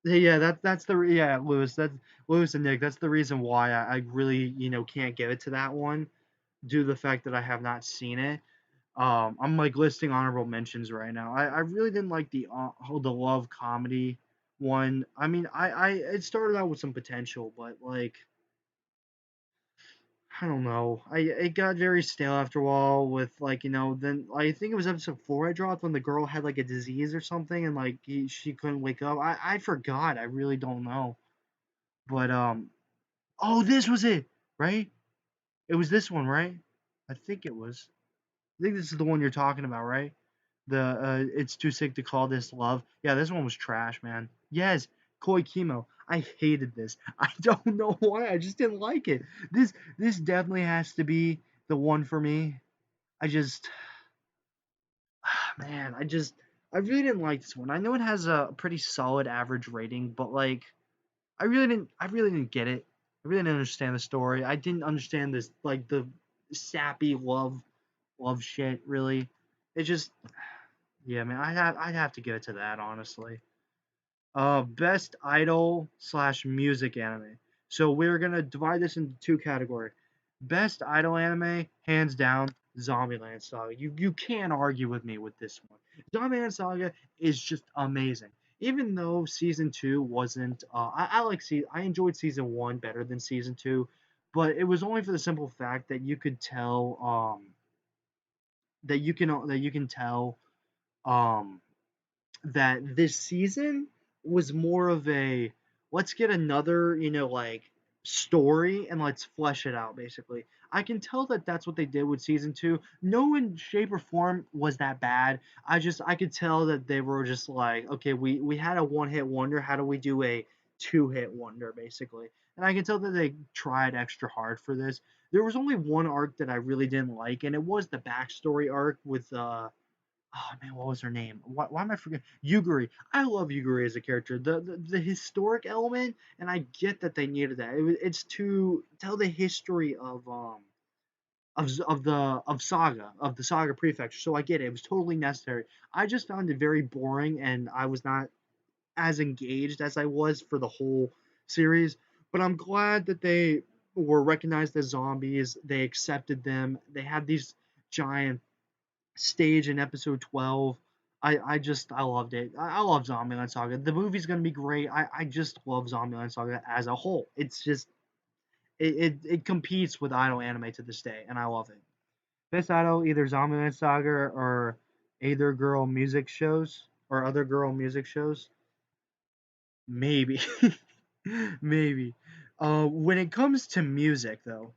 yeah, that's the yeah, Lewis, that's Lewis and Nick. That's the reason why I really can't give it to that one due to the fact that I have not seen it. I'm like listing honorable mentions right now. I really didn't like the love comedy one. I mean, I it started out with some potential, but like I don't know. It got very stale after a while with like then I think it was episode 4 I dropped when the girl had like a disease or something and like she couldn't wake up. I forgot. I really don't know. But oh, this was it, right? It was this one, right? I think it was. I think this is the one you're talking about, right? The it's too sick to call this love. Yeah, this one was trash, man. Yes, Koi Kimo. I hated this. I don't know why. I just didn't like it. This definitely has to be the one for me. I just man, I really didn't like this one. I know it has a pretty solid average rating, but like I really didn't get it. I really didn't understand the story. I didn't understand this like the sappy love shit really. It just yeah, man, I'd have to give it to that honestly. Best idol slash music anime. So we're gonna divide this into two categories. Best idol anime, hands down, Zombieland Saga. You can't argue with me with this one. Zombieland Saga is just amazing. Even though season two wasn't, I enjoyed season one better than season two, but it was only for the simple fact that you could tell, that you can tell, um, that this season was more of a let's get another, like story and let's flesh it out basically. I can tell that that's what they did with season 2. No in shape or form was that bad. I could tell that they were just like, okay, we had a one-hit wonder, how do we do a two-hit wonder basically? And I can tell that they tried extra hard for this. There was only one arc that I really didn't like, and it was the backstory arc with oh man, what was her name? Why am I forgetting? Yuguri. I love Yuguri as a character. The historic element, and I get that they needed that. It's to tell the history of the Saga Prefecture. So I get it. It was totally necessary. I just found it very boring, and I was not as engaged as I was for the whole series. But I'm glad that they were recognized as zombies. They accepted them. They had these giant stage in episode 12. I loved it. I love Zombieland Saga. The movie's gonna be great. I just love Zombieland Saga as a whole. It's just it competes with idol anime to this day, and I love it. Best idol, either Zombieland Saga or either girl music shows or other girl music shows. Maybe, maybe. When it comes to music, though,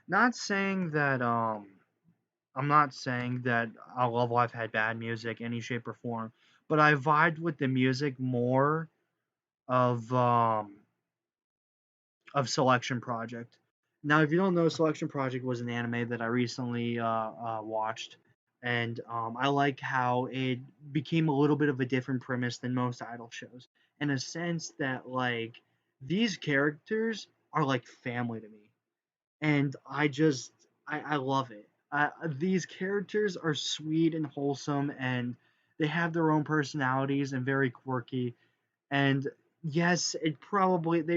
not saying that I'm not saying that Love Life had bad music, any shape or form, but I vibed with the music more of Selection Project. Now, if you don't know, Selection Project was an anime that I recently watched, and I like how it became a little bit of a different premise than most idol shows, in a sense that like these characters are like family to me, and I love it. These characters are sweet and wholesome, and they have their own personalities and very quirky. And yes, they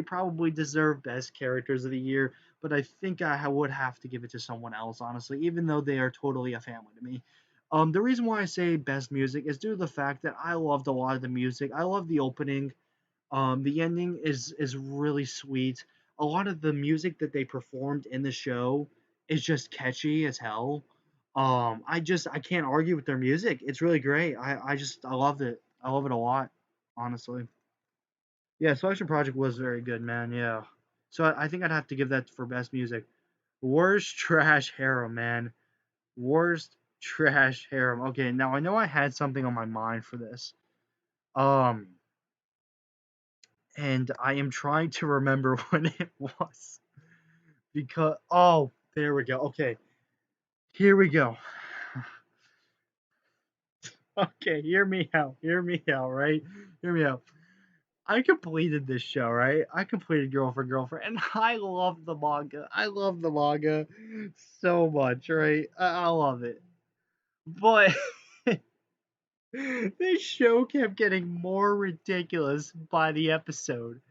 probably deserve best characters of the year, but I think I would have to give it to someone else, honestly, even though they are totally a family to me. The reason why I say best music is due to the fact that I loved a lot of the music. I love the opening. The ending is really sweet. A lot of the music that they performed in the show is just catchy as hell. I can't argue with their music. It's really great. I loved it. I love it a lot, honestly. Yeah, Selection Project was very good, man. Yeah. So I think I'd have to give that for best music. Worst trash harem, man. Worst trash harem. Okay, now I know I had something on my mind for this. Um, and I am trying to remember when it was because there we go. Okay, here we go. Okay, hear me out. Hear me out, right? Hear me out. I completed this show, right? I completed Girl for Girlfriend, and I love the manga. I love the manga so much, right? I love it. But this show kept getting more ridiculous by the episode.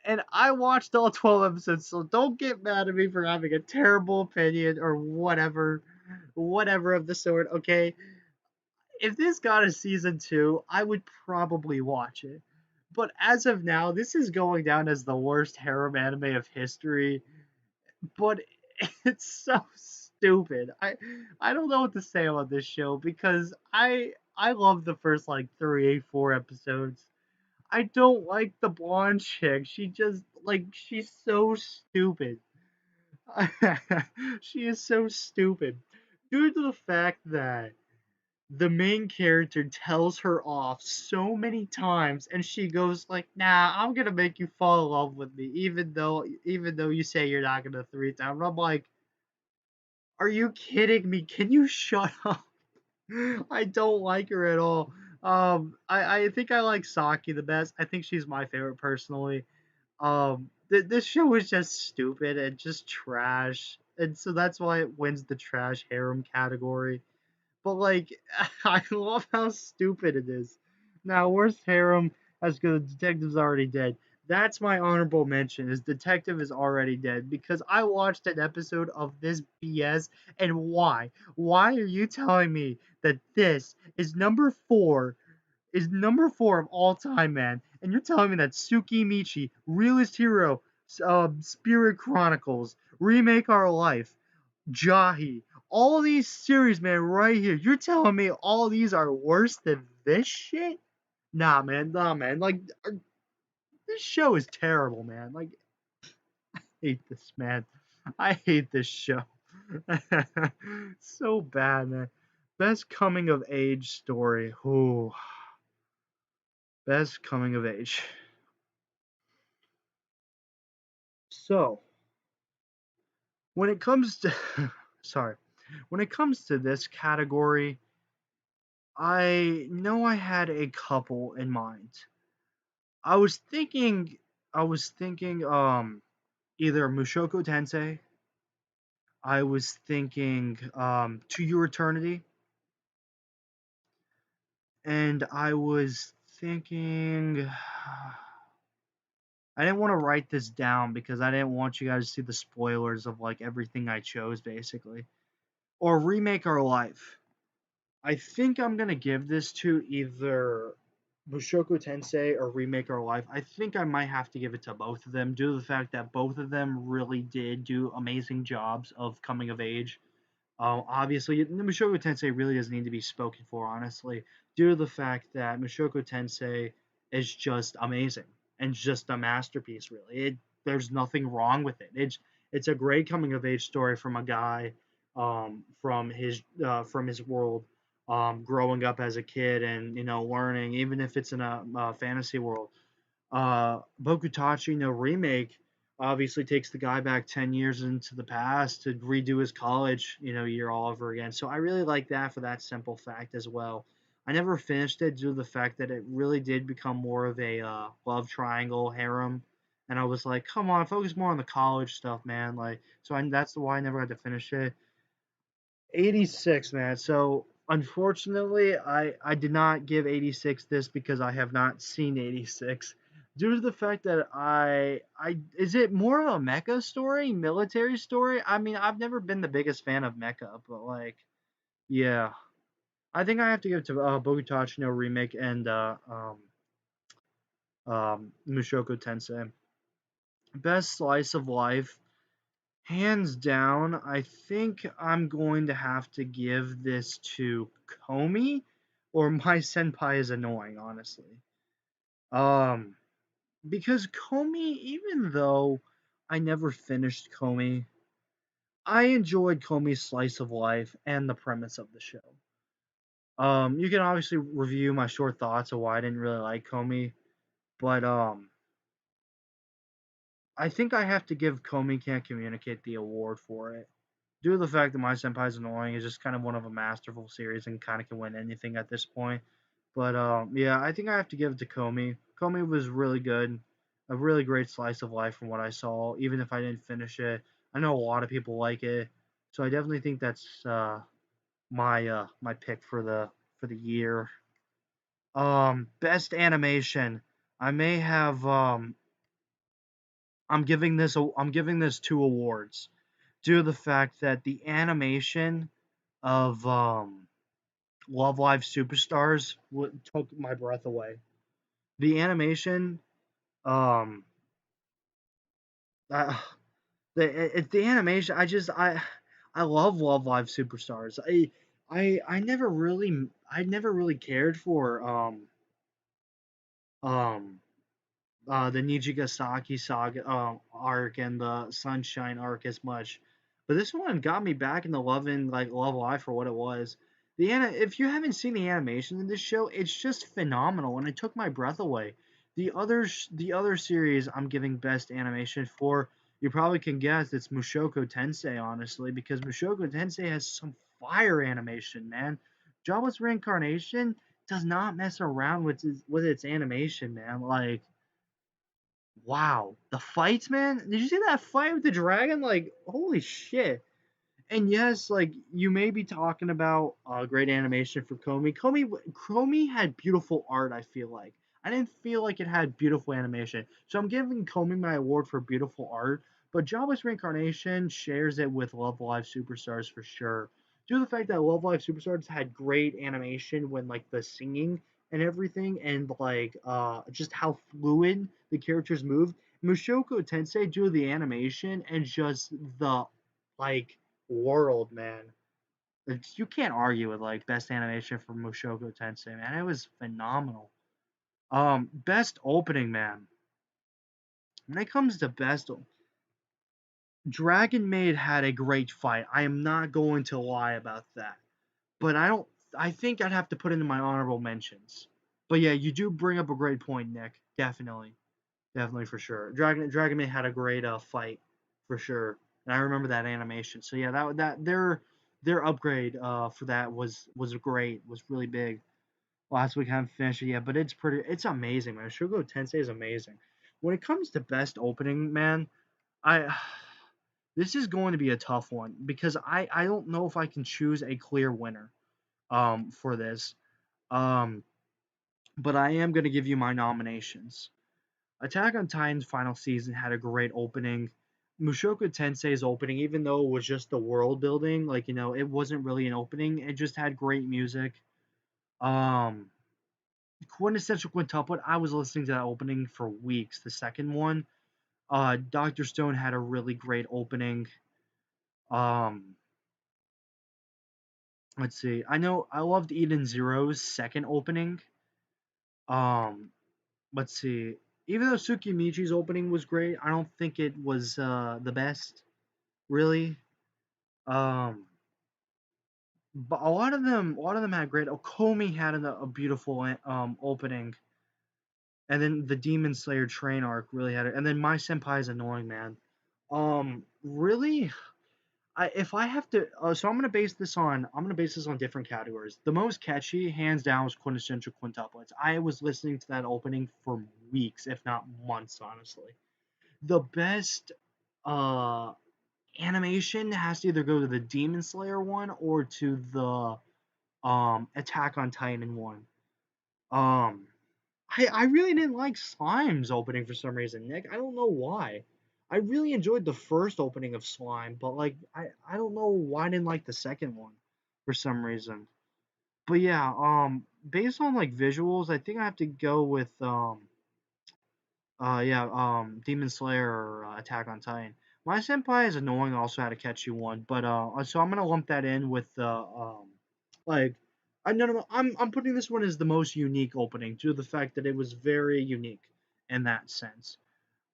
And I watched all 12 episodes, so don't get mad at me for having a terrible opinion or whatever of the sort, okay? If this got a season 2, I would probably watch it. But as of now, this is going down as the worst harem anime of history. But it's so stupid. I don't know what to say about this show because I love the first like 3 4 episodes. I don't like the blonde chick. She just like she's so stupid. She is so stupid. Due to the fact that the main character tells her off so many times and she goes like, nah, I'm gonna make you fall in love with me even though you say you're not gonna 3 times. I'm like, are you kidding me? Can you shut up? I don't like her at all. I think I like Saki the best. I think she's my favorite personally. This show is just stupid and just trash, and so that's why it wins the trash harem category. But like, I love how stupid it is. Now, worst harem as good. Detective's already dead. That's my honorable mention. Is Detective is already dead because I watched an episode of this BS. And why? Why are you telling me that this is number four of all time, man? And you're telling me that Suki Michi, Realist Hero, Spirit Chronicles, Remake Our Life, Jahi. All these series, man, right here. You're telling me all these are worse than this shit? Nah, man. Nah, man. Like, this show is terrible, man. Like, I hate this, man. I hate this show. So bad, man. Best coming of age story. Ooh, best coming of age. So, when it comes to, sorry, when it comes to this category, I know I had a couple in mind. I was thinking either Mushoku Tensei, I was thinking To Your Eternity, and I was thinking I didn't want to write this down because I didn't want you guys to see the spoilers of like everything I chose basically. Or Remake Our Life. I think I'm gonna give this to either Mushoku Tensei or Remake Our Life. I think I might have to give it to both of them due to the fact that both of them really did do amazing jobs of coming of age. Obviously, Mushoku Tensei really doesn't need to be spoken for, honestly, due to the fact that Mushoku Tensei is just amazing and just a masterpiece. Really, there's nothing wrong with it. It's a great coming of age story from a guy, from his world, growing up as a kid and learning, even if it's in a fantasy world. Bokutachi no Remake obviously takes the guy back 10 years into the past to redo his college, year all over again. So I really like that for that simple fact as well. I never finished it due to the fact that it really did become more of a love triangle harem, and I was like, come on, focus more on the college stuff, man. Like, so that's why I never got to finish it. 86, man. So unfortunately, I did not give 86 this because I have not seen 86. Due to the fact that I is it more of a mecha story, military story? I mean, I've never been the biggest fan of mecha, but like, yeah, I think I have to give it to Bogutachi no Remake and Mushoku Tensei. Best slice of life. Hands down, I think I'm going to have to give this to Komi, or My Senpai is Annoying, honestly. Um, because Komi, even though I never finished Komi, I enjoyed Komi's slice of life and the premise of the show. You can obviously review my short thoughts of why I didn't really like Komi, but I think I have to give Komi Can't Communicate the award for it. Due to the fact that My Senpai's Annoying is just kind of one of a masterful series and kind of can win anything at this point. But yeah, I think I have to give it to Komi. Komi was really good, a really great slice of life from what I saw. Even if I didn't finish it, I know a lot of people like it, so I definitely think that's my pick for the year. Best animation. I may have I'm giving this two awards due to the fact that the animation of Love Live Superstars took my breath away. The animation, um, uh, the animation. I love Love Live Superstars. I never really cared for um the Nijigasaki saga arc and the Sunshine arc as much, but this one got me back into loving like Love Live for what it was. If you haven't seen the animation in this show, it's just phenomenal, and it took my breath away. The other series I'm giving best animation for, you probably can guess it's Mushoku Tensei, honestly, because Mushoku Tensei has some fire animation, man. Jobless Reincarnation does not mess around with its animation, man. Like Wow, the fights, man! Did you see that fight with the dragon? Like, holy shit! And yes, like you may be talking about great animation for Komi. Komi had beautiful art. I feel like I didn't feel like it had beautiful animation, so I'm giving Komi my award for beautiful art. But Jobless Reincarnation shares it with Love Live Superstars for sure. Due to the fact that Love Live Superstars had great animation when like the singing and everything, and like just how fluid the characters moved. Mushoku Tensei, due to the animation and just the like world, man. You can't argue with like best animation for Mushoku Tensei, man. It was phenomenal. Best opening, man. When it comes to Dragon Maid had a great fight. I am not going to lie about that. But I don't. I think I'd have to put it in my honorable mentions. But yeah, you do bring up a great point, Nick. Definitely, definitely for sure. Dragon Maid had a great fight for sure, and I remember that animation. So yeah, that their upgrade for that was great. Was really big. Last week I haven't finished it yet, but it's amazing, man. Shugo Tensei is amazing. When it comes to best opening, man, I this is going to be a tough one because I don't know if I can choose a clear winner for this. Um but I am going to give you my nominations. Attack on Titan's final season had a great opening. Mushoku Tensei's opening, even though it was just the world building, like it wasn't really an opening. It just had great music. Um, Quintessential Quintuplet, I was listening to that opening for weeks. The second one, Doctor Stone had a really great opening. Um, let's see. I know I loved Eden Zero's second opening. Um, let's see. Even though Tsukimichi's opening was great, I don't think it was the best, really. Um, but a lot of them had great. Okomi had a beautiful opening, and then the Demon Slayer train arc really had it. And then My Senpai is annoying, man. Really, if I have to, so I'm gonna base this on different categories. The most catchy, hands down, was Quintessential Quintuplets. I was listening to that opening for weeks, if not months, honestly. The best uh animation has to either go to the Demon Slayer one or to the Attack on Titan one. Um I really didn't like Slime's opening for some reason, Nick. I don't know why. I really enjoyed the first opening of Slime, but like I don't know why I didn't like the second one for some reason. But yeah, based on like visuals, I think I have to go with Demon Slayer or Attack on Titan. My Senpai is annoying. Also had a catchy one, but so I'm gonna lump that in with the like. I no. I'm putting this one as the most unique opening due to the fact that it was very unique in that sense.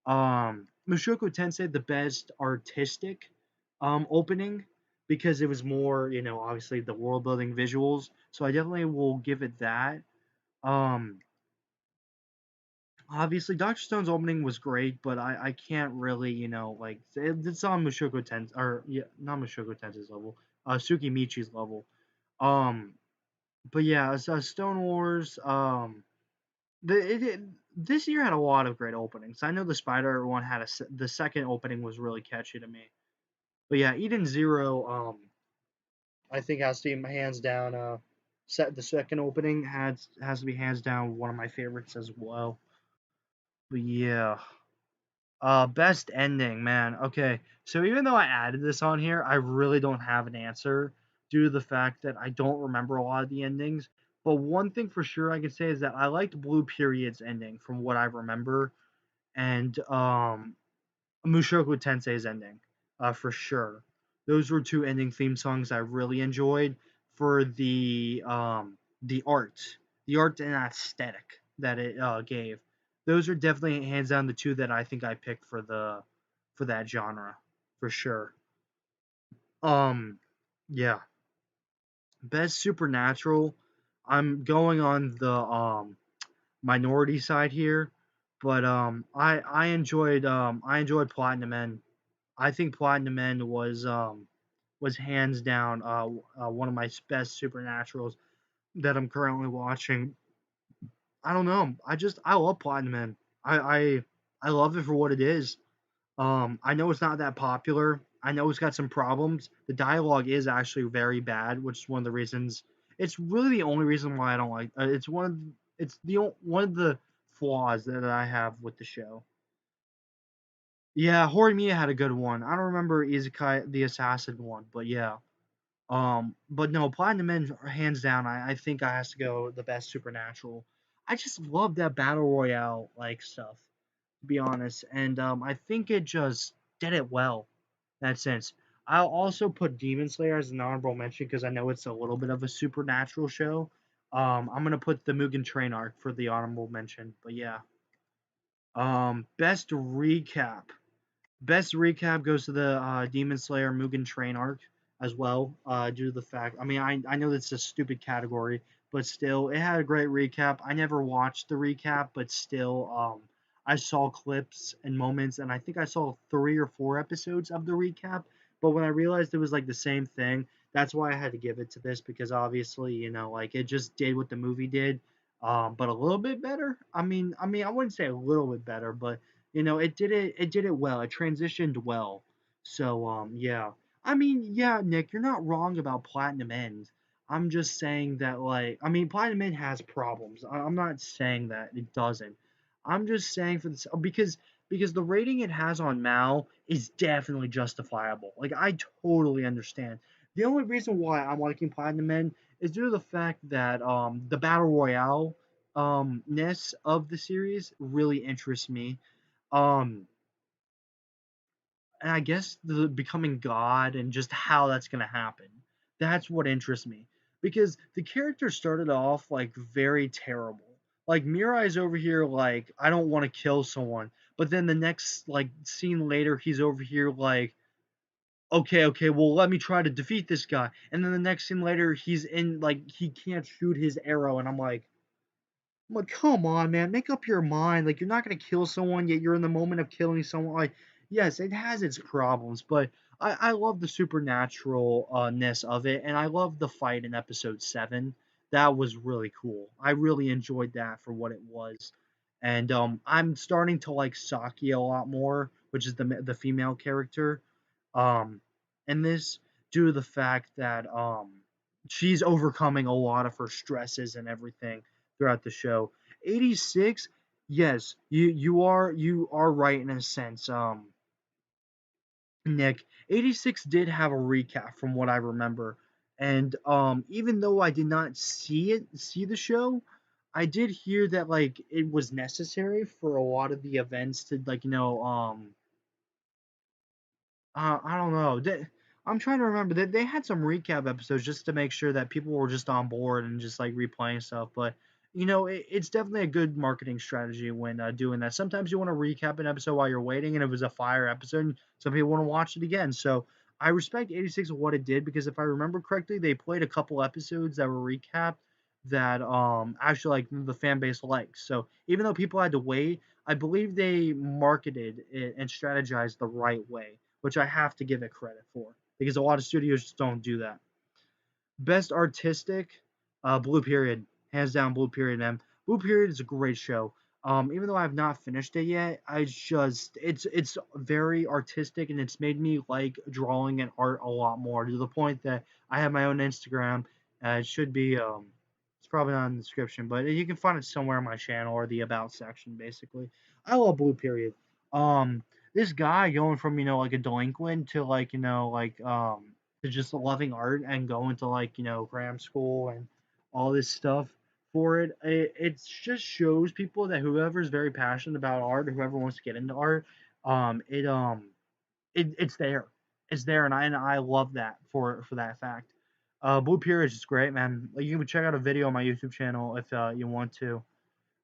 Mushoku Tensei, the best artistic opening because it was more, obviously the world building visuals. So I definitely will give it that. Um, Obviously, Doctor Stone's opening was great, but I can't really, like it's on Mushoku Tensei or yeah, not Mushoku Tensei's level, Tsukimichi's level. Um, but yeah, Stone Wars. This year had a lot of great openings. I know the Spider one had the second opening was really catchy to me. But yeah, Eden Zero. I think has to be hands down. Set the second opening has to be hands down one of my favorites as well. But yeah. Best ending, man. Okay, so even though I added this on here, I really don't have an answer due to the fact that I don't remember a lot of the endings. But one thing for sure I can say is that I liked Blue Period's ending from what I remember, and Mushoku Tensei's ending, for sure. Those were two ending theme songs I really enjoyed for the art and aesthetic that it gave. Those are definitely hands down the two that I think I picked for that genre for sure. Um, yeah, best supernatural. I'm going on the minority side here, but I enjoyed Platinum End. I think Platinum End was hands down one of my best supernaturals that I'm currently watching. I don't know. I love Platinum End. I I love it for what it is. I know it's not that popular. I know it's got some problems. The dialogue is actually very bad, which is one of the reasons. It's really the only reason why I don't like. It's one of the flaws that I have with the show. Yeah, Horimiya had a good one. I don't remember Izukai the assassin one, but yeah. But no, Platinum Men, hands down, I think I has to go the best Supernatural. I just love that battle royale like stuff, to be honest, and I think it just did it well in that sense. I'll also put Demon Slayer as an honorable mention because I know it's a little bit of a supernatural show. I'm gonna put the Mugen Train arc for the honorable mention, but yeah. Best recap. Best recap goes to the Demon Slayer Mugen Train arc as well, due to the fact. I mean, I know that's a stupid category, but still, it had a great recap. I never watched the recap, but still, I saw clips and moments, and I think I saw 3 or 4 episodes of the recap. But when I realized it was like the same thing, that's why I had to give it to this because obviously, like it just did what the movie did, but a little bit better. I wouldn't say a little bit better, but it did it well. It transitioned well. So yeah. Yeah, Nick, you're not wrong about Platinum End. I'm just saying that Platinum End has problems. I'm not saying that it doesn't. I'm just saying for this because the rating it has on Mao is definitely justifiable. Like I totally understand. The only reason why I'm liking Platinum End is due to the fact that the battle royale ness of the series really interests me. um and I guess the becoming God and just how that's gonna happen. That's what interests me. Because the character started off like very terrible. Like Mirai's over here like, I don't want to kill someone. But then the next like scene later he's over here like, okay, okay, well let me try to defeat this guy. And then the next scene later he's in like he can't shoot his arrow and I'm like, come on, man, make up your mind. Like, you're not gonna kill someone, yet you're in the moment of killing someone. Like, yes, it has its problems, but I love the supernatural ness of it, and I love the fight in episode 7. That was really cool. I really enjoyed that for what it was, and I'm starting to like Saki a lot more, which is the female character, um, in this, due to the fact that she's overcoming a lot of her stresses and everything throughout the show. 86, yes, you are right in a sense. Nick, 86 did have a recap from what I remember. And even though I did not see the show, I did hear that like it was necessary for a lot of the events to I don't know. I'm trying to remember that they had some recap episodes just to make sure that people were just on board and just like replaying stuff. But it's definitely a good marketing strategy when doing that. Sometimes you want to recap an episode while you're waiting, and it was a fire episode. And some people want to watch it again. So I respect 86 of what it did because if I remember correctly, they played a couple episodes that were recapped that actually like the fan base likes. So even though people had to wait, I believe they marketed it and strategized the right way, which I have to give it credit for because a lot of studios just don't do that. Best artistic, Blue Period, hands down Blue Period, man. Blue Period is a great show. Even though I have not finished it yet, it's very artistic and it's made me like drawing and art a lot more to the point that I have my own Instagram. It should be it's probably not in the description, but you can find it somewhere on my channel or the about section. Basically, I love Blue Period. Um, this guy going from like a delinquent to like to just loving art and going to like cram school and all this stuff for it. It just shows people that whoever's very passionate about art, whoever wants to get into art, um it um it's there. It's there, and I love that for that fact. Blue Period is great, man. Like, you can check out a video on my YouTube channel if you want to.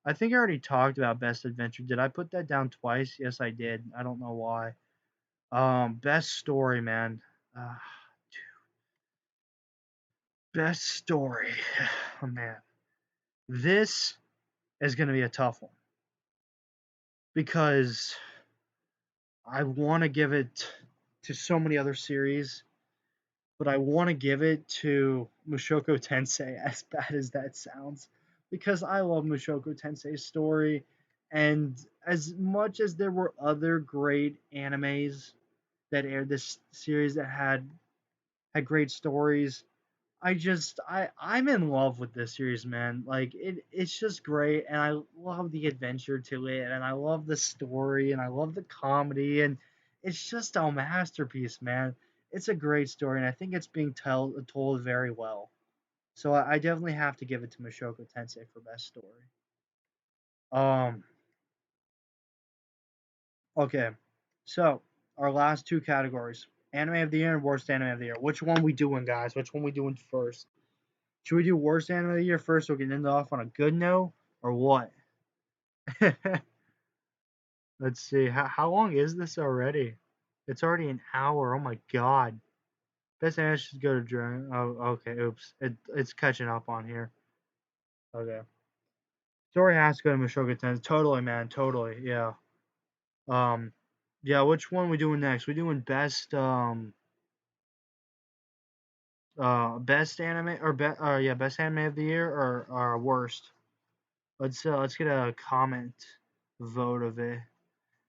I think I already talked about Best Adventure. Did I put that down twice? Yes, I did. I don't know why. Best story, man. Uh, Best story. Oh man, this is gonna be a tough one because I want to give it to so many other series, but I want to give it to Mushoku Tensei, as bad as that sounds, because I love Mushoku Tensei's story. And as much as there were other great animes that aired this series that had great stories, I'm in love with this series, man. Like it's just great, and I love the adventure to it, and I love the story, and I love the comedy, and it's just a masterpiece, man. It's a great story, and I think it's being told very well. So I definitely have to give it to Mushoku Tensei for best story. Um, okay, so our last two categories: anime of the year and worst anime of the year. Which one we doing, guys? Which one we doing first? Should we do worst anime of the year first so we can end off on a good note, or what? Let's see. How long is this already? It's already an hour. Oh my god. Best anime should go to Dragon. Oh, okay. Oops. It's catching up on here. Okay. Story has to go to Mushoku Tensei. Totally, man. Totally. Yeah. Um. Yeah. Which one we doing next? We doing best anime or best anime of the year or worst. Let's get a comment vote of it.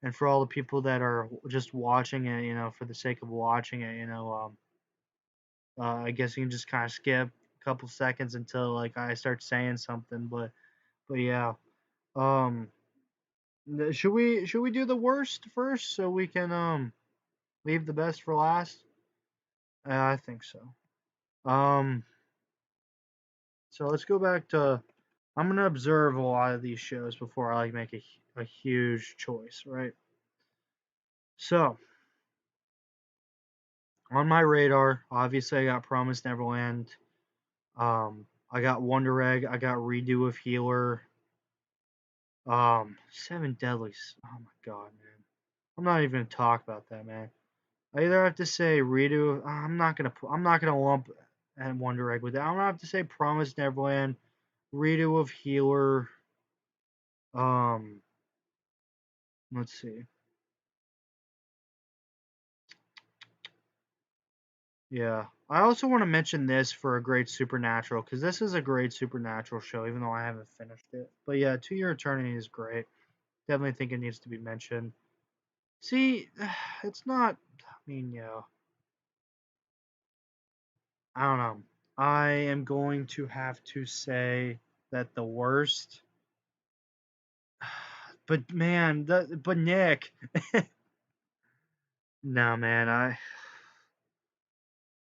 And for all the people that are just watching it, for the sake of watching it, I guess you can just kind of skip a couple seconds until like I start saying something. But yeah, um, should we do the worst first so we can leave the best for last? I think so. Um, so let's go back to. I'm gonna observe a lot of these shows before I like make a huge choice, right? So on my radar, obviously I got Promised Neverland. I got Wonder Egg. I got Redo of Healer. Seven Deadlies. Oh my god, man. I'm not even gonna talk about that, man. I either have to say Redo. I'm not gonna lump and Wonder Egg with that. I'm gonna have to say Promised Neverland, Redo of Healer. Um, let's see. Yeah. I also want to mention this for a great Supernatural because this is a great Supernatural show, even though I haven't finished it. But yeah, 2 Year Eternity is great. Definitely think it needs to be mentioned. See, it's not. I mean, yeah. I don't know. I am going to have to say that the worst. But man, but Nick, no man, I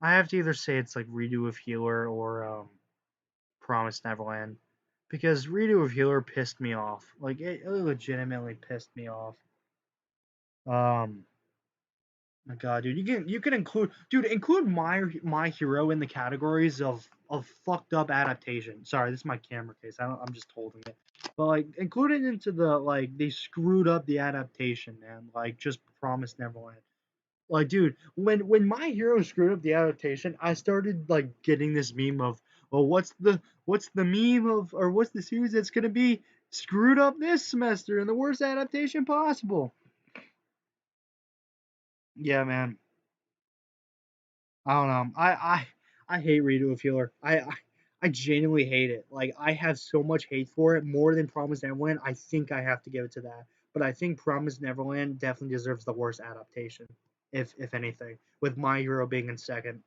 have to either say it's like Redo of Healer or Promised Neverland, because Redo of Healer pissed me off. Like it legitimately pissed me off. Um, My God, dude, you can include my hero in the categories of fucked up adaptation. Sorry, this is my camera case. I'm just holding it, but like include it into the like they screwed up the adaptation, man. Like just Promised Neverland. Like, dude, when my hero screwed up the adaptation, I started like getting this meme of, well, what's the meme of or what's the series that's gonna be screwed up this semester in the worst adaptation possible? Yeah, man. I don't know. I hate Redo of Healer. I genuinely hate it. Like I have so much hate for it, more than Promised Neverland. I think I have to give it to that. But I think Promised Neverland definitely deserves the worst adaptation, if anything, with My Hero being in second.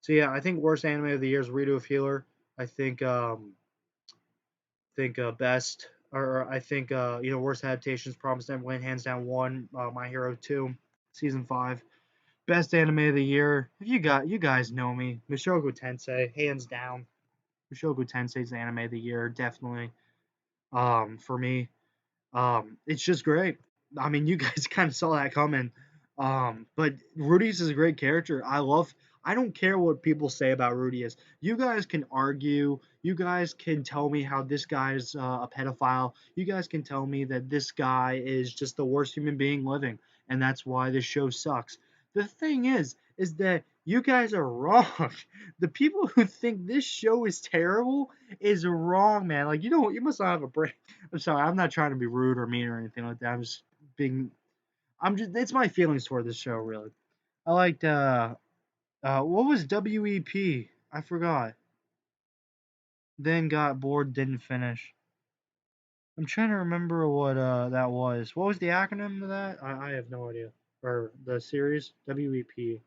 So yeah, I think worst anime of the year is Redo of Healer. I think best or I think worst adaptations Promised Neverland hands down one, My Hero 2, season 5. Best anime of the year. If you guys know me, Mushoku Tensei, hands down. Mushoku Tensei's anime of the year, definitely. For me, it's just great. I mean, you guys kind of saw that coming. But Rudy's is a great character. I don't care what people say about Rudius. You guys can argue. You guys can tell me how this guy's a pedophile. You guys can tell me that this guy is just the worst human being living, and that's why this show sucks. The thing is that you guys are wrong. The people who think this show is terrible is wrong, man. Like you must not have a brain. I'm sorry, I'm not trying to be rude or mean or anything like that. Being, it's my feelings toward this show, really. I liked, what was WEP? I forgot. Then got bored, didn't finish. I'm trying to remember what that was. What was the acronym of that? I have no idea. Or the series WEP.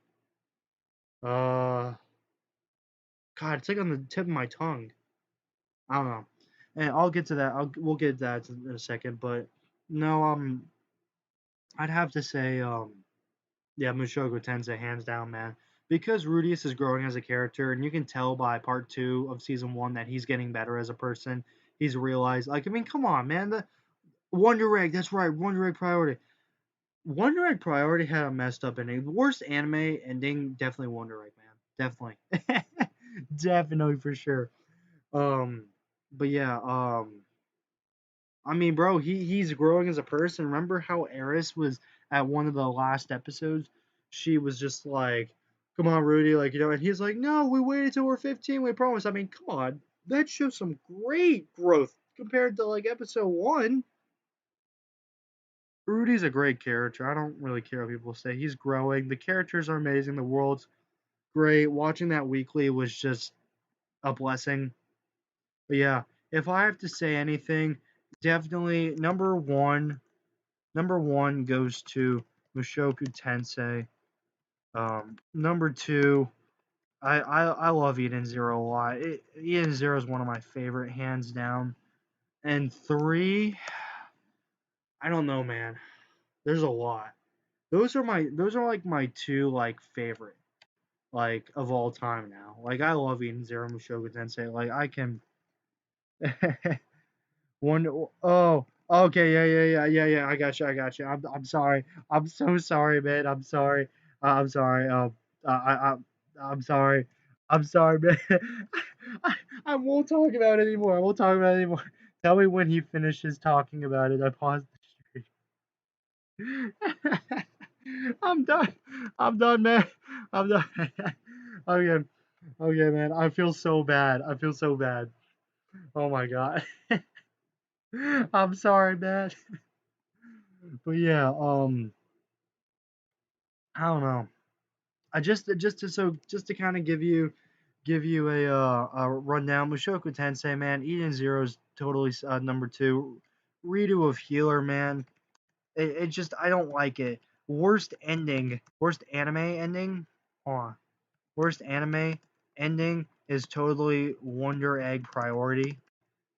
Uh, God, it's like on the tip of my tongue. I don't know. And I'll get to that. We'll get to that in a second. But no, I'd have to say yeah, Mushoku Tensei hands down, man. Because Rudius is growing as a character, and you can tell by part two of season one that he's getting better as a person. He's realized, like, I mean, come on, man. The Wonder Egg, that's right, Wonder Egg Priority. Wonder Egg Priority had a messed up ending. The worst anime ending, definitely Wonder Egg, man. Definitely. Definitely for sure. Um, but yeah, I mean, bro, he's growing as a person. Remember how Eris was at one of the last episodes? She was just like, "Come on, Rudy," like and he's like, "No, we waited till we're 15. We promise." I mean, come on, that shows some great growth compared to like episode one. Rudy's a great character. I don't really care what people say. He's growing. The characters are amazing. The world's great. Watching that weekly was just a blessing. But yeah, if I have to say anything, definitely number one. Number one goes to Mushoku Tensei. Number two, I love Eden Zero a lot. Eden Zero is one of my favorite, hands down. And three, I don't know, man. There's a lot. Those are like my two like favorite like of all time now. Like I love Eden Zero Mushoku Tensei. Like I can one oh okay yeah I got you I'm sorry I'm so sorry man I'm sorry I'm sorry I'm sorry man I won't talk about it anymore I won't talk about it anymore. Tell me when he finishes talking about it. I paused the stream. I'm done. I'm done, man. I'm done. Okay. Okay, man. I feel so bad. I feel so bad. Oh my god. I'm sorry, man. But yeah, I don't know. I just to kind of give you a rundown. Mushoku Tensei, man. Eden Zero's totally number two. Redo of Healer, man. It just I don't like it. Worst ending. Worst anime ending. Hold on. Worst anime ending is totally Wonder Egg Priority.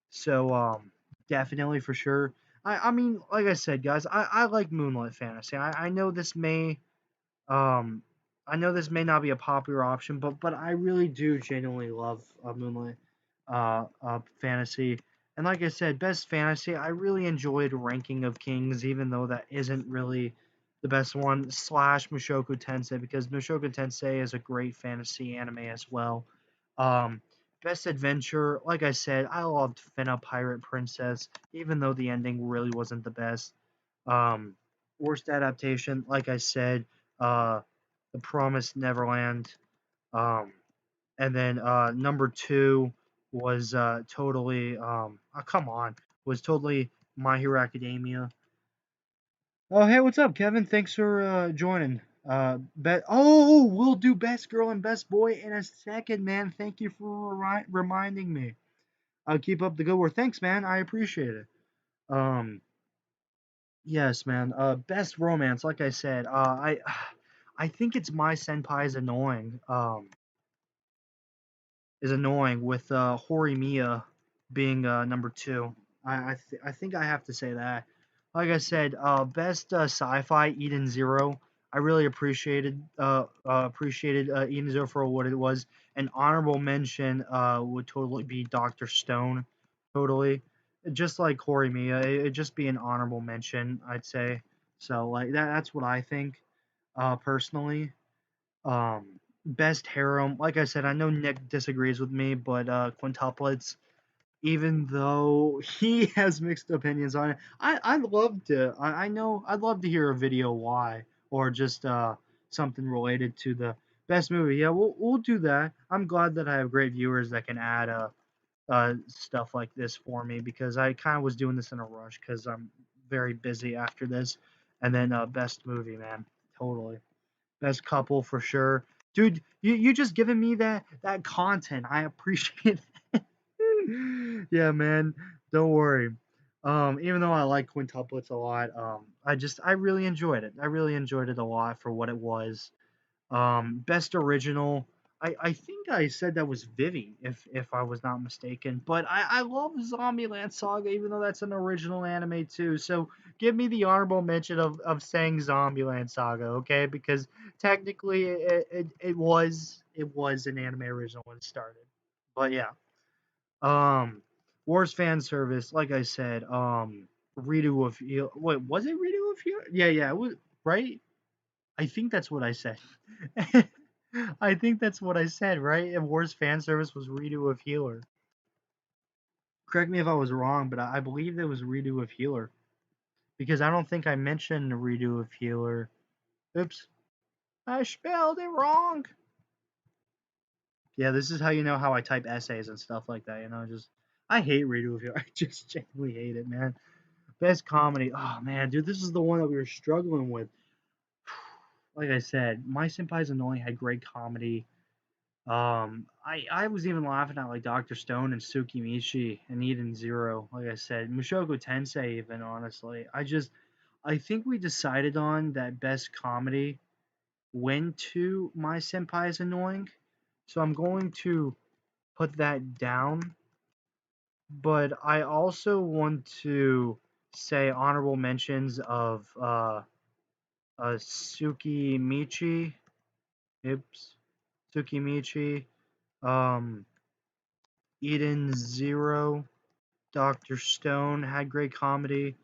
So definitely for sure. I mean, like I said, guys, I like Moonlight Fantasy. Um I know this may not be a popular option, but I really do genuinely love Moonlight Fantasy. And like I said, best fantasy, I really enjoyed Ranking of Kings, even though that isn't really the best one, slash Mushoku Tensei, because Mushoku Tensei is a great fantasy anime as well. Um, Best adventure, like I said, I loved Finna Pirate Princess, even though the ending really wasn't the best. Um, Worst adaptation, like I said, uh, The Promised Neverland. Um, and then number two was totally come on, was totally My Hero Academia. Oh hey, what's up, Kevin? Thanks for joining. We'll do best girl and best boy in a second, man. Thank you for reminding me. I'll keep up the good work. Thanks, man. I appreciate it. Um, yes, man. Best romance, like I said. I think it's My Senpai is annoying. Is annoying with Horimiya being number two. I think I have to say that. Like I said, best sci-fi Eden Zero. I really appreciated Eden Zero for what it was. An honorable mention would totally be Doctor Stone. Totally, just like Horimiya, it'd just be an honorable mention. I'd say so. Like that's what I think personally. Best harem, like I said, I know Nick disagrees with me, but quintuplets, even though he has mixed opinions on it, I'd love to. I know I'd love to hear a video why, or just something related to the best movie. Yeah, we'll do that. I'm glad that I have great viewers that can add stuff like this for me because I kind of was doing this in a rush because I'm very busy after this, and then best movie, man, totally. Best couple for sure. Dude, you just giving me that content. I appreciate it. Yeah, man. Don't worry. Even though I like quintuplets a lot, I really enjoyed it. I really enjoyed it a lot for what it was. Best original. I think I said that was Vivi, if I was not mistaken. But I love Zombieland Saga, even though that's an original anime too. So give me the honorable mention of saying Zombieland Saga, okay? Because technically it was an anime original when it started. But yeah. Worst fan service, like I said, redo of wait, was it redo of heal? Yeah, it was right. I think that's what I said. I think that's what I said, right? And worst fan service was redo of healer. Correct me if I was wrong, but I believe it was redo of healer because I don't think I mentioned redo of healer. Oops, I spelled it wrong. Yeah, this is how you know how I type essays and stuff like that. Just I hate redo of healer. I just genuinely hate it, man. Best comedy. Oh man, dude, this is the one that we were struggling with. Like I said, My Senpai's Annoying had great comedy. I was even laughing at like Dr. Stone and Tsukimichi and Eden Zero. Like I said, Mushoku Tensei even honestly. I think we decided on that best comedy went to My Senpai's Annoying. So I'm going to put that down. But I also want to say honorable mentions of Tsukimichi. Oops. Tsukimichi. Um, Eden Zero. Dr. Stone had great comedy.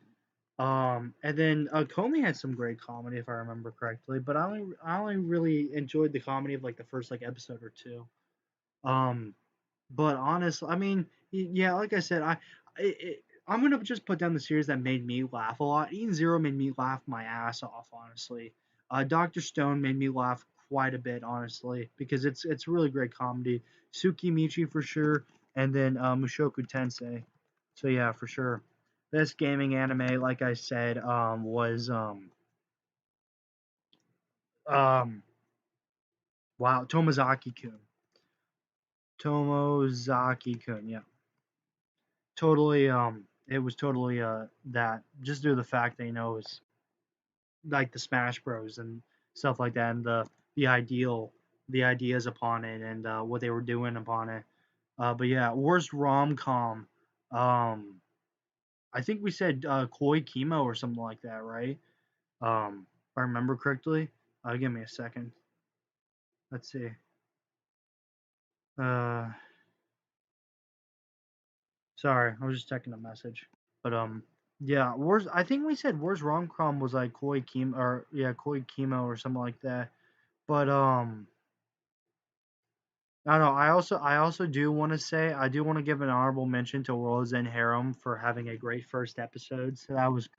And then Comey had some great comedy if I remember correctly. But I only really enjoyed the comedy of like the first like episode or two. Um, But honestly, I mean, yeah, like I said, I'm gonna just put down the series that made me laugh a lot. Eden Zero made me laugh my ass off, honestly. Doctor Stone made me laugh quite a bit, honestly, because it's really great comedy. Suki Michi for sure, and then Mushoku Tensei. So yeah, for sure. Best gaming anime, like I said, was um wow, Tomozaki-kun. Tomozaki-kun, yeah. Totally it was totally that just due to the fact that it's like the Smash Bros and stuff like that and the ideas upon it and what they were doing upon it. But yeah, worst rom-com. um I think we said Koi Kimo or something like that, right? If I remember correctly. Give me a second. Let's see. uh Sorry, I was just checking a message. But yeah, where's I think we said where's Romcom was like Koi Kimo or yeah Koi Kimo or something like that. But I don't know. I also do want to say I do want to give an honorable mention to World's End Harem for having a great first episode. So that was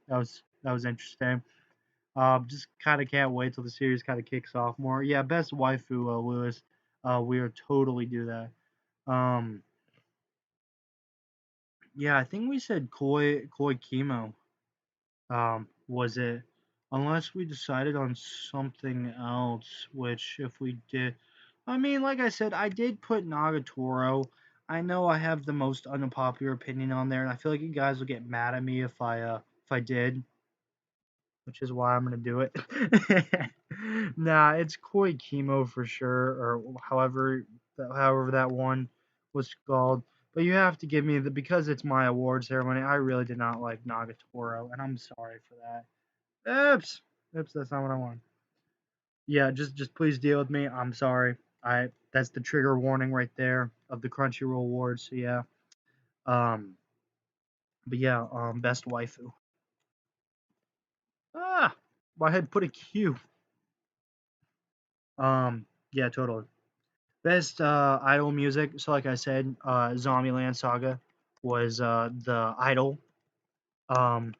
interesting. Just kind of can't wait till the series kind of kicks off more. Yeah, best waifu, Lewis. We are totally do that. Um, yeah, I think we said Koi Kimo. Was it? Unless we decided on something else, which if we did, I mean, like I said, I did put Nagatoro. I know I have the most unpopular opinion on there, and I feel like you guys will get mad at me if I did, which is why I'm gonna do it. Nah, it's Koi Chemo for sure, or however that one was called. But you have to give me the because it's my award ceremony. I really did not like Nagatoro, and I'm sorry for that. Oops, oops, that's not what I want. Yeah, just please deal with me. I'm sorry. That's the trigger warning right there of the Crunchyroll awards. So yeah. Um, but yeah, best waifu. Ah, I had put a Q. Yeah, totally. Best idol music. So like I said, Zombieland Saga was the idol. Um,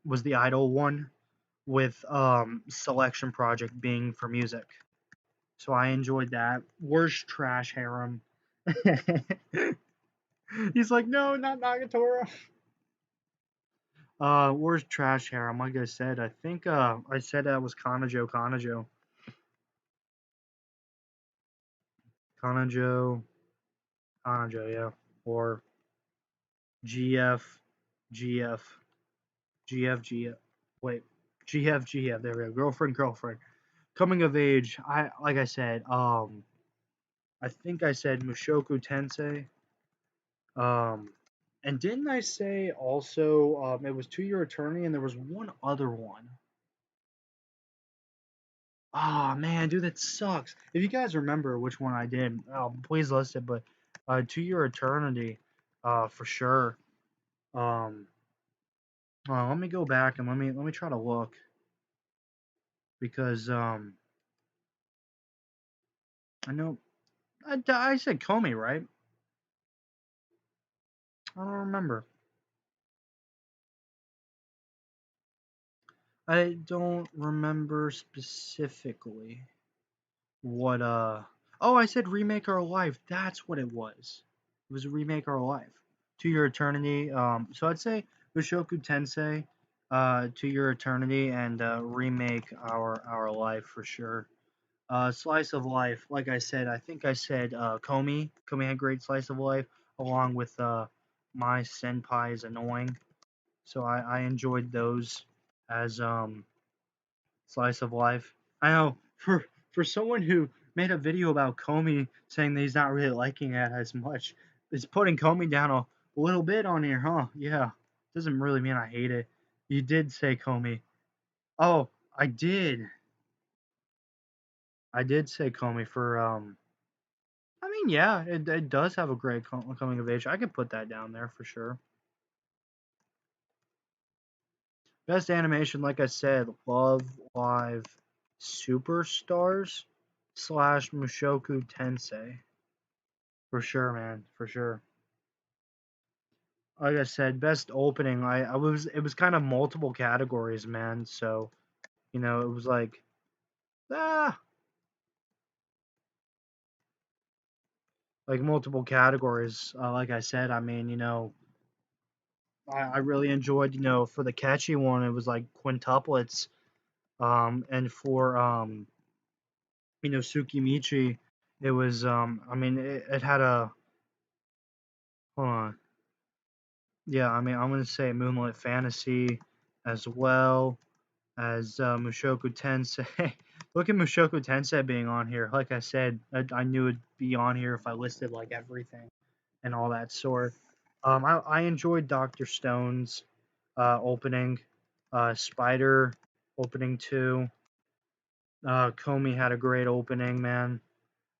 was the idol one with Selection Project being for music. So I enjoyed that. Worst trash harem. He's like, no, not Nagatoro. Worst trash harem. Like I said, I think I said that was Kanajo, yeah, or GF. GF, GF. Wait, GF. There we go. Girlfriend. Coming of age. Like I said. I think I said Mushoku Tensei. Um, and didn't I say also it was 2 Year Eternity and there was one other one? Ah, man, dude, that sucks. If you guys remember which one I did, please list it. But 2 Year Eternity, for sure. Um, let me go back and let me try to look because I know I said Comey, right? I don't remember. I don't remember specifically what oh, I said Remake Our Life. That's what it was. It was Remake Our Life. 2 Year Eternity. So I'd say Mushoku Tensei, 2 Year Eternity, and Remake Our Life for sure. Slice of Life, like I said, I think I said Komi. Komi had great Slice of Life, along with My Senpai is Annoying. So I enjoyed those as Slice of Life. I know for someone who made a video about Comey saying that he's not really liking it as much, it's putting Comey down a little bit on here, huh? Yeah. Doesn't really mean I hate it. You did say Comey. Oh, I did. I did say Comey for I mean, yeah, it does have a great coming of age. I could put that down there for sure. Best animation, like I said, Love Live Superstars slash Mushoku Tensei. For sure, man. For sure. Like I said, best opening. I was it was kind of multiple categories, man. So it was like ah, like multiple categories. Like I said, I mean, I really enjoyed, for the catchy one, it was like quintuplets. And for Tsukimichi, it was I mean, it had a hold on. Yeah, I mean, I'm gonna say Moonlight Fantasy as well as Mushoku Tensei. Look at Mushoku Tensei being on here. Like I said, I knew it'd be on here if I listed like everything and all that sort. I enjoyed Doctor Stone's opening, Spider opening too. Comey had a great opening, man.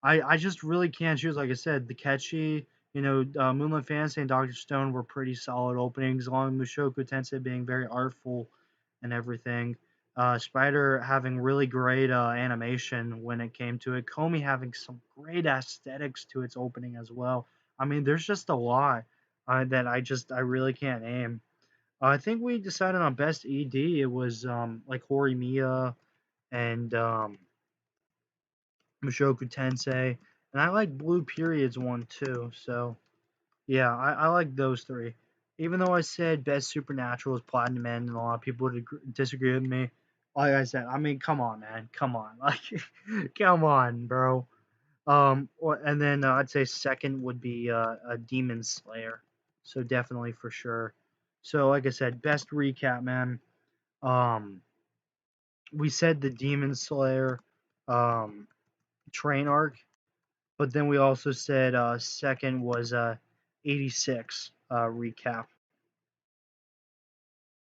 I just really can't choose. Like I said, the catchy, Moonlight Fantasy and Doctor Stone were pretty solid openings, along with Mushoku Tensei being very artful and everything. Spider having really great animation when it came to it. Comey having some great aesthetics to its opening as well. I mean, there's just a lot that I really can't name. I think we decided on best ED. It was like Horimiya and Mushoku Tensei, and I like Blue Period's one too. So yeah, I like those three. Even though I said best supernatural is Platinum End, and a lot of people would disagree with me. Like I said, I mean, come on, man, come on, like, come on, bro. And then I'd say second would be a Demon Slayer. So definitely for sure. So like I said, best recap, man. Um, we said the Demon Slayer um train arc. But then we also said second was 86 recap.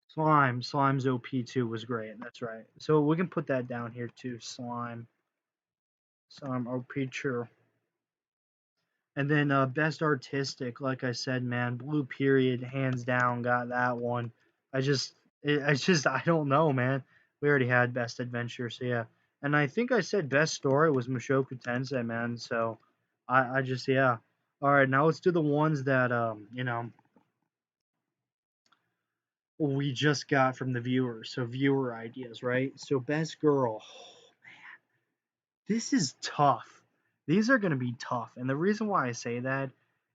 Slime's OP2 was great. That's right. So we can put that down here too. Slime OP2. And then best artistic, like I said, man, Blue Period, hands down, got that one. I just, I don't know, man. We already had best adventure, so yeah. And I think I said best story was Mushoku Tensei, man. So I just, yeah. All right, now let's do the ones that we just got from the viewers. So viewer ideas, right? So best girl. This is tough. These are going to be tough. And the reason why I say that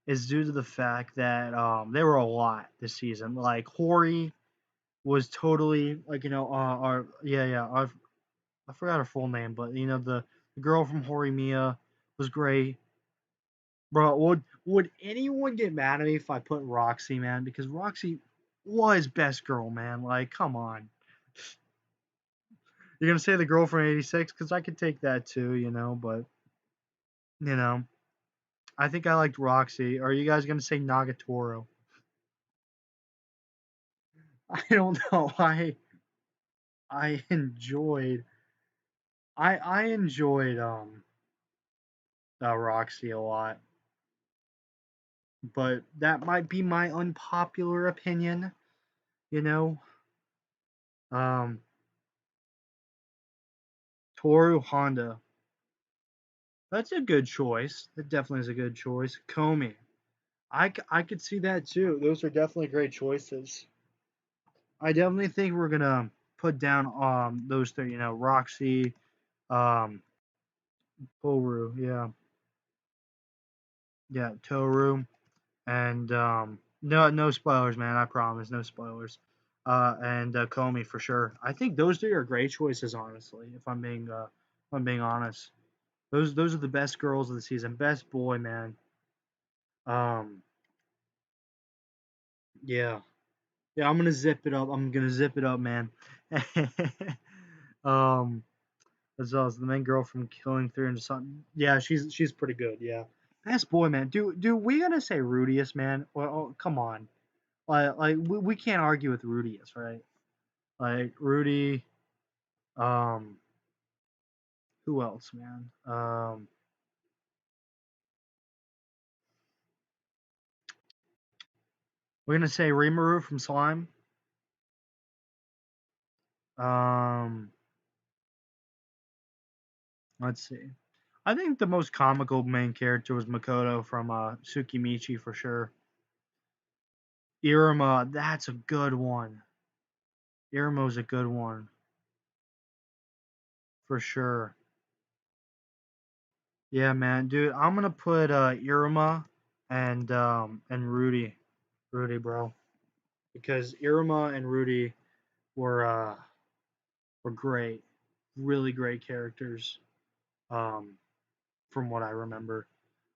is due to the fact that there were a lot this season. Like Hori was totally like our yeah I forgot her full name, but the girl from Hori Mia was great. Bro, would anyone get mad at me if I put Roxy, man? Because Roxy was best girl, man. Like, come on. You're gonna say the girl from '86 because I could take that too, but you know, I think I liked Roxy. Are you guys gonna say Nagatoro? I don't know. I enjoyed I enjoyed Roxy a lot, but that might be my unpopular opinion. You know, um, Toru Honda. That's a good choice. That definitely is a good choice. Comey. I could see that too. Those are definitely great choices. I definitely think we're gonna put down those three. Roxy, um, Toru. Yeah, yeah, Toru, and no spoilers, man. I promise, no spoilers. And Comey for sure. I think those three are great choices. Honestly, if I'm being honest, those are the best girls of the season. Best boy, man. Um, yeah. Yeah, I'm gonna zip it up. I'm gonna zip it up, man. um, as well as the main girl from Killing 300 something. Yeah, she's pretty good. Yeah, best boy, man. Do we gonna say Rudius, man? Well, oh, come on. Like we can't argue with Rudius, right? Like Rudy. Um, who else, man? We're gonna say Rimuru from Slime. Um, let's see. I think the most comical main character was Makoto from Tsukimichi for sure. Iruma, that's a good one. Iruma's a good one for sure. Yeah, man, dude, I'm gonna put Iruma and Rudy, bro, because Iruma and Rudy were uh were great, really great characters. Um, from what I remember.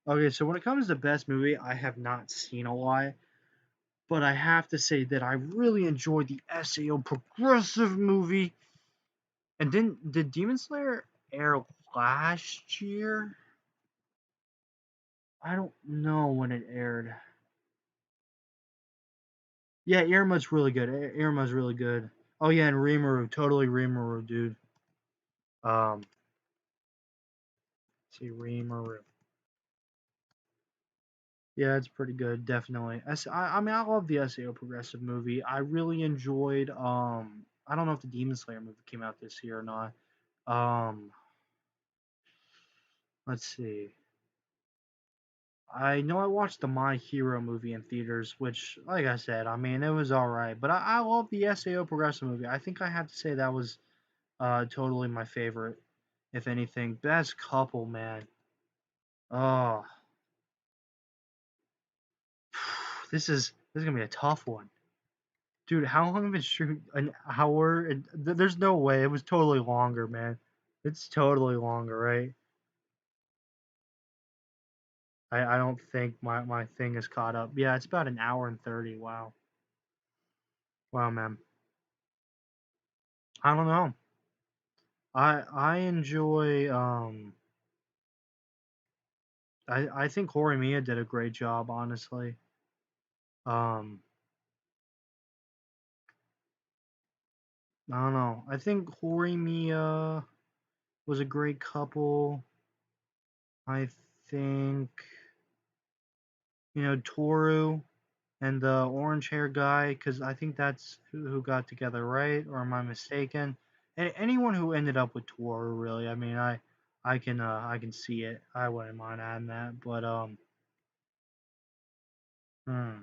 Okay, so when it comes to best movie, I have not seen a lot, but I have to say that I really enjoyed the SAO progressive movie. And then did Demon Slayer air last year? I don't know when it aired. Yeah, Irma's really good. Irma's really good. Oh yeah, and Rimuru, totally Rimuru, dude. Let's see Rimuru. Yeah, it's pretty good, definitely. I mean, I love the SAO progressive movie. I really enjoyed. I don't know if the Demon Slayer movie came out this year or not. Um, let's see. I know I watched the My Hero movie in theaters, which, like I said, I mean, it was alright. But I love the SAO progressive movie. I think I have to say that was totally my favorite, if anything. Best couple, man. Oh, this is gonna be a tough one, dude. How long of a shoot? An hour? There's no way. It was totally longer, man. It's totally longer, right? I don't think my thing is caught up. Yeah, it's about an hour and 30. Wow, wow, man. I don't know. I enjoy I think Horimiya did a great job, honestly. Um, I don't know. I think Horimiya was a great couple. I think Toru and the orange hair guy, because I think that's who got together, right? Or am I mistaken? Anyone who ended up with Toru, really. I mean, I can see it. I wouldn't mind adding that, but hmm,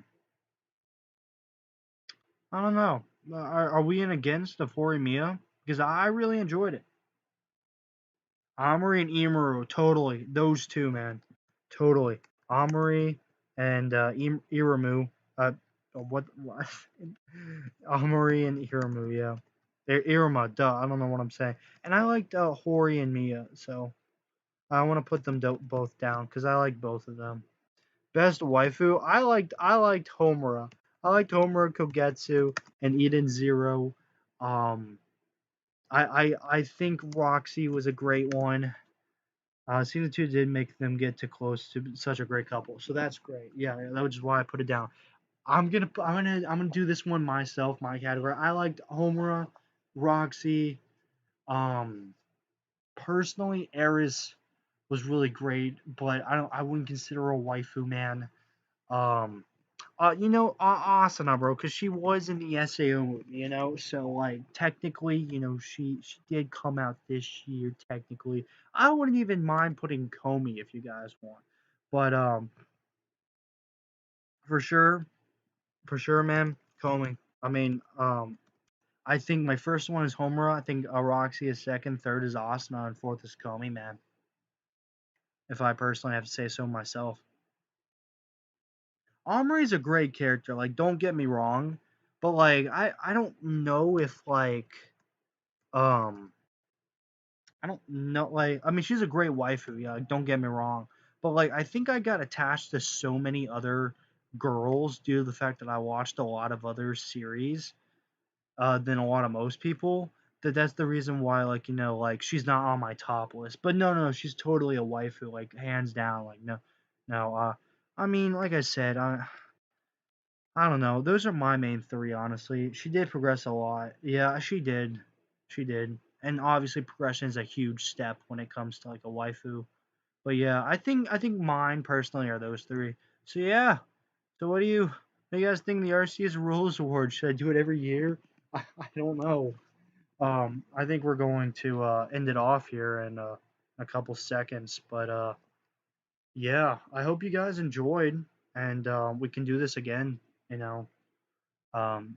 I don't know. Are we in against of Horimiya? Because I really enjoyed it. Amari and Imaru, totally. Those two, man. Totally. Amari and Iramu. What? Amari and Iramu, yeah. Iruma, duh. I don't know what I'm saying. And I liked Hori and Mia, so I want to put them both down because I like both of them. Best waifu, I liked Homura. I liked Homura, Kogetsu, and Eden Zero. Um, I think Roxy was a great one. Season two did make them get to close to such a great couple, so that's great. Yeah, that was just why I put it down. I'm gonna do this one myself, my category. I liked Homura, Roxy. Um, Personally, Eris was really great, but I wouldn't consider her a waifu, man. Um, Asuna, bro, because she was in the SAO movie, so like technically, she did come out this year. Technically, I wouldn't even mind putting Comey if you guys want, but for sure, man, Comey. I mean, I think my first one is Homura. I think Roxy is second, third is Asuna, and fourth is Comey, man. If I personally have to say so myself. Omri's a great character. Like, don't get me wrong, but like, I don't know if like, um, I don't know. Like, I mean, she's a great waifu. Yeah, like, don't get me wrong, but like, I think I got attached to so many other girls due to the fact that I watched a lot of other series than a lot of most people. That's the reason why, like, like she's not on my top list. But no, no, she's totally a waifu, like hands down. Like, no, no. I mean, like I said, I don't know. Those are my main three, honestly. She did progress a lot. Yeah, she did. She did. And obviously progression is a huge step when it comes to like a waifu. But yeah, I think mine personally are those three. So yeah. So what do you guys think of the RCS Rules Award? Should I do it every year? I don't know. I think we're going to end it off here in a couple seconds. But yeah, I hope you guys enjoyed and we can do this again, you know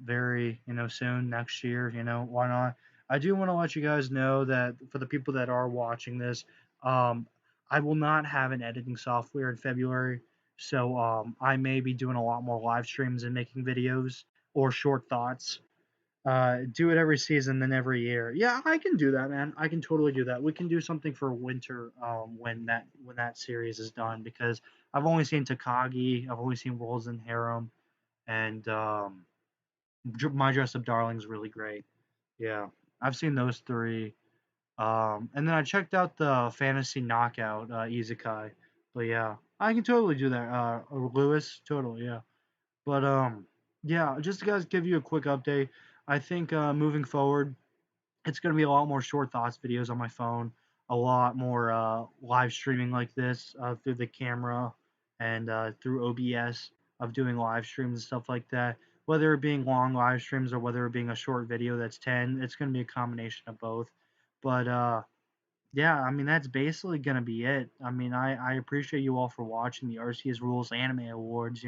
very, soon next year. Why not? I do want to let you guys know that for the people that are watching this, um, I will not have an editing software in February. So I may be doing a lot more live streams and making videos or short thoughts. Do it every season than every year. Yeah, I can do that, man. I can totally do that. We can do something for winter when that series is done because I've only seen Takagi, I've only seen Rolls and Harem, and my Dress Up Darling is really great. Yeah, I've seen those three. And then I checked out the Fantasy Knockout Isekai. But yeah, I can totally do that. Lewis, totally, yeah. But yeah, just to guys give you a quick update. I think moving forward, it's going to be a lot more short thoughts videos on my phone, a lot more live streaming like this through the camera and through OBS of doing live streams and stuff like that. Whether it being long live streams or whether it being a short video that's 10, it's going to be a combination of both. But yeah, I mean, that's basically going to be it. I mean, I appreciate you all for watching the RCS Rules Anime Awards.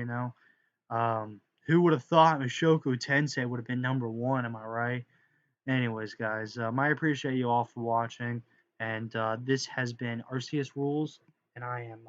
Who would have thought Mishoku Tensei would have been number one? Am I right? Anyways, guys, I appreciate you all for watching, and this has been Arceus Rules, and I am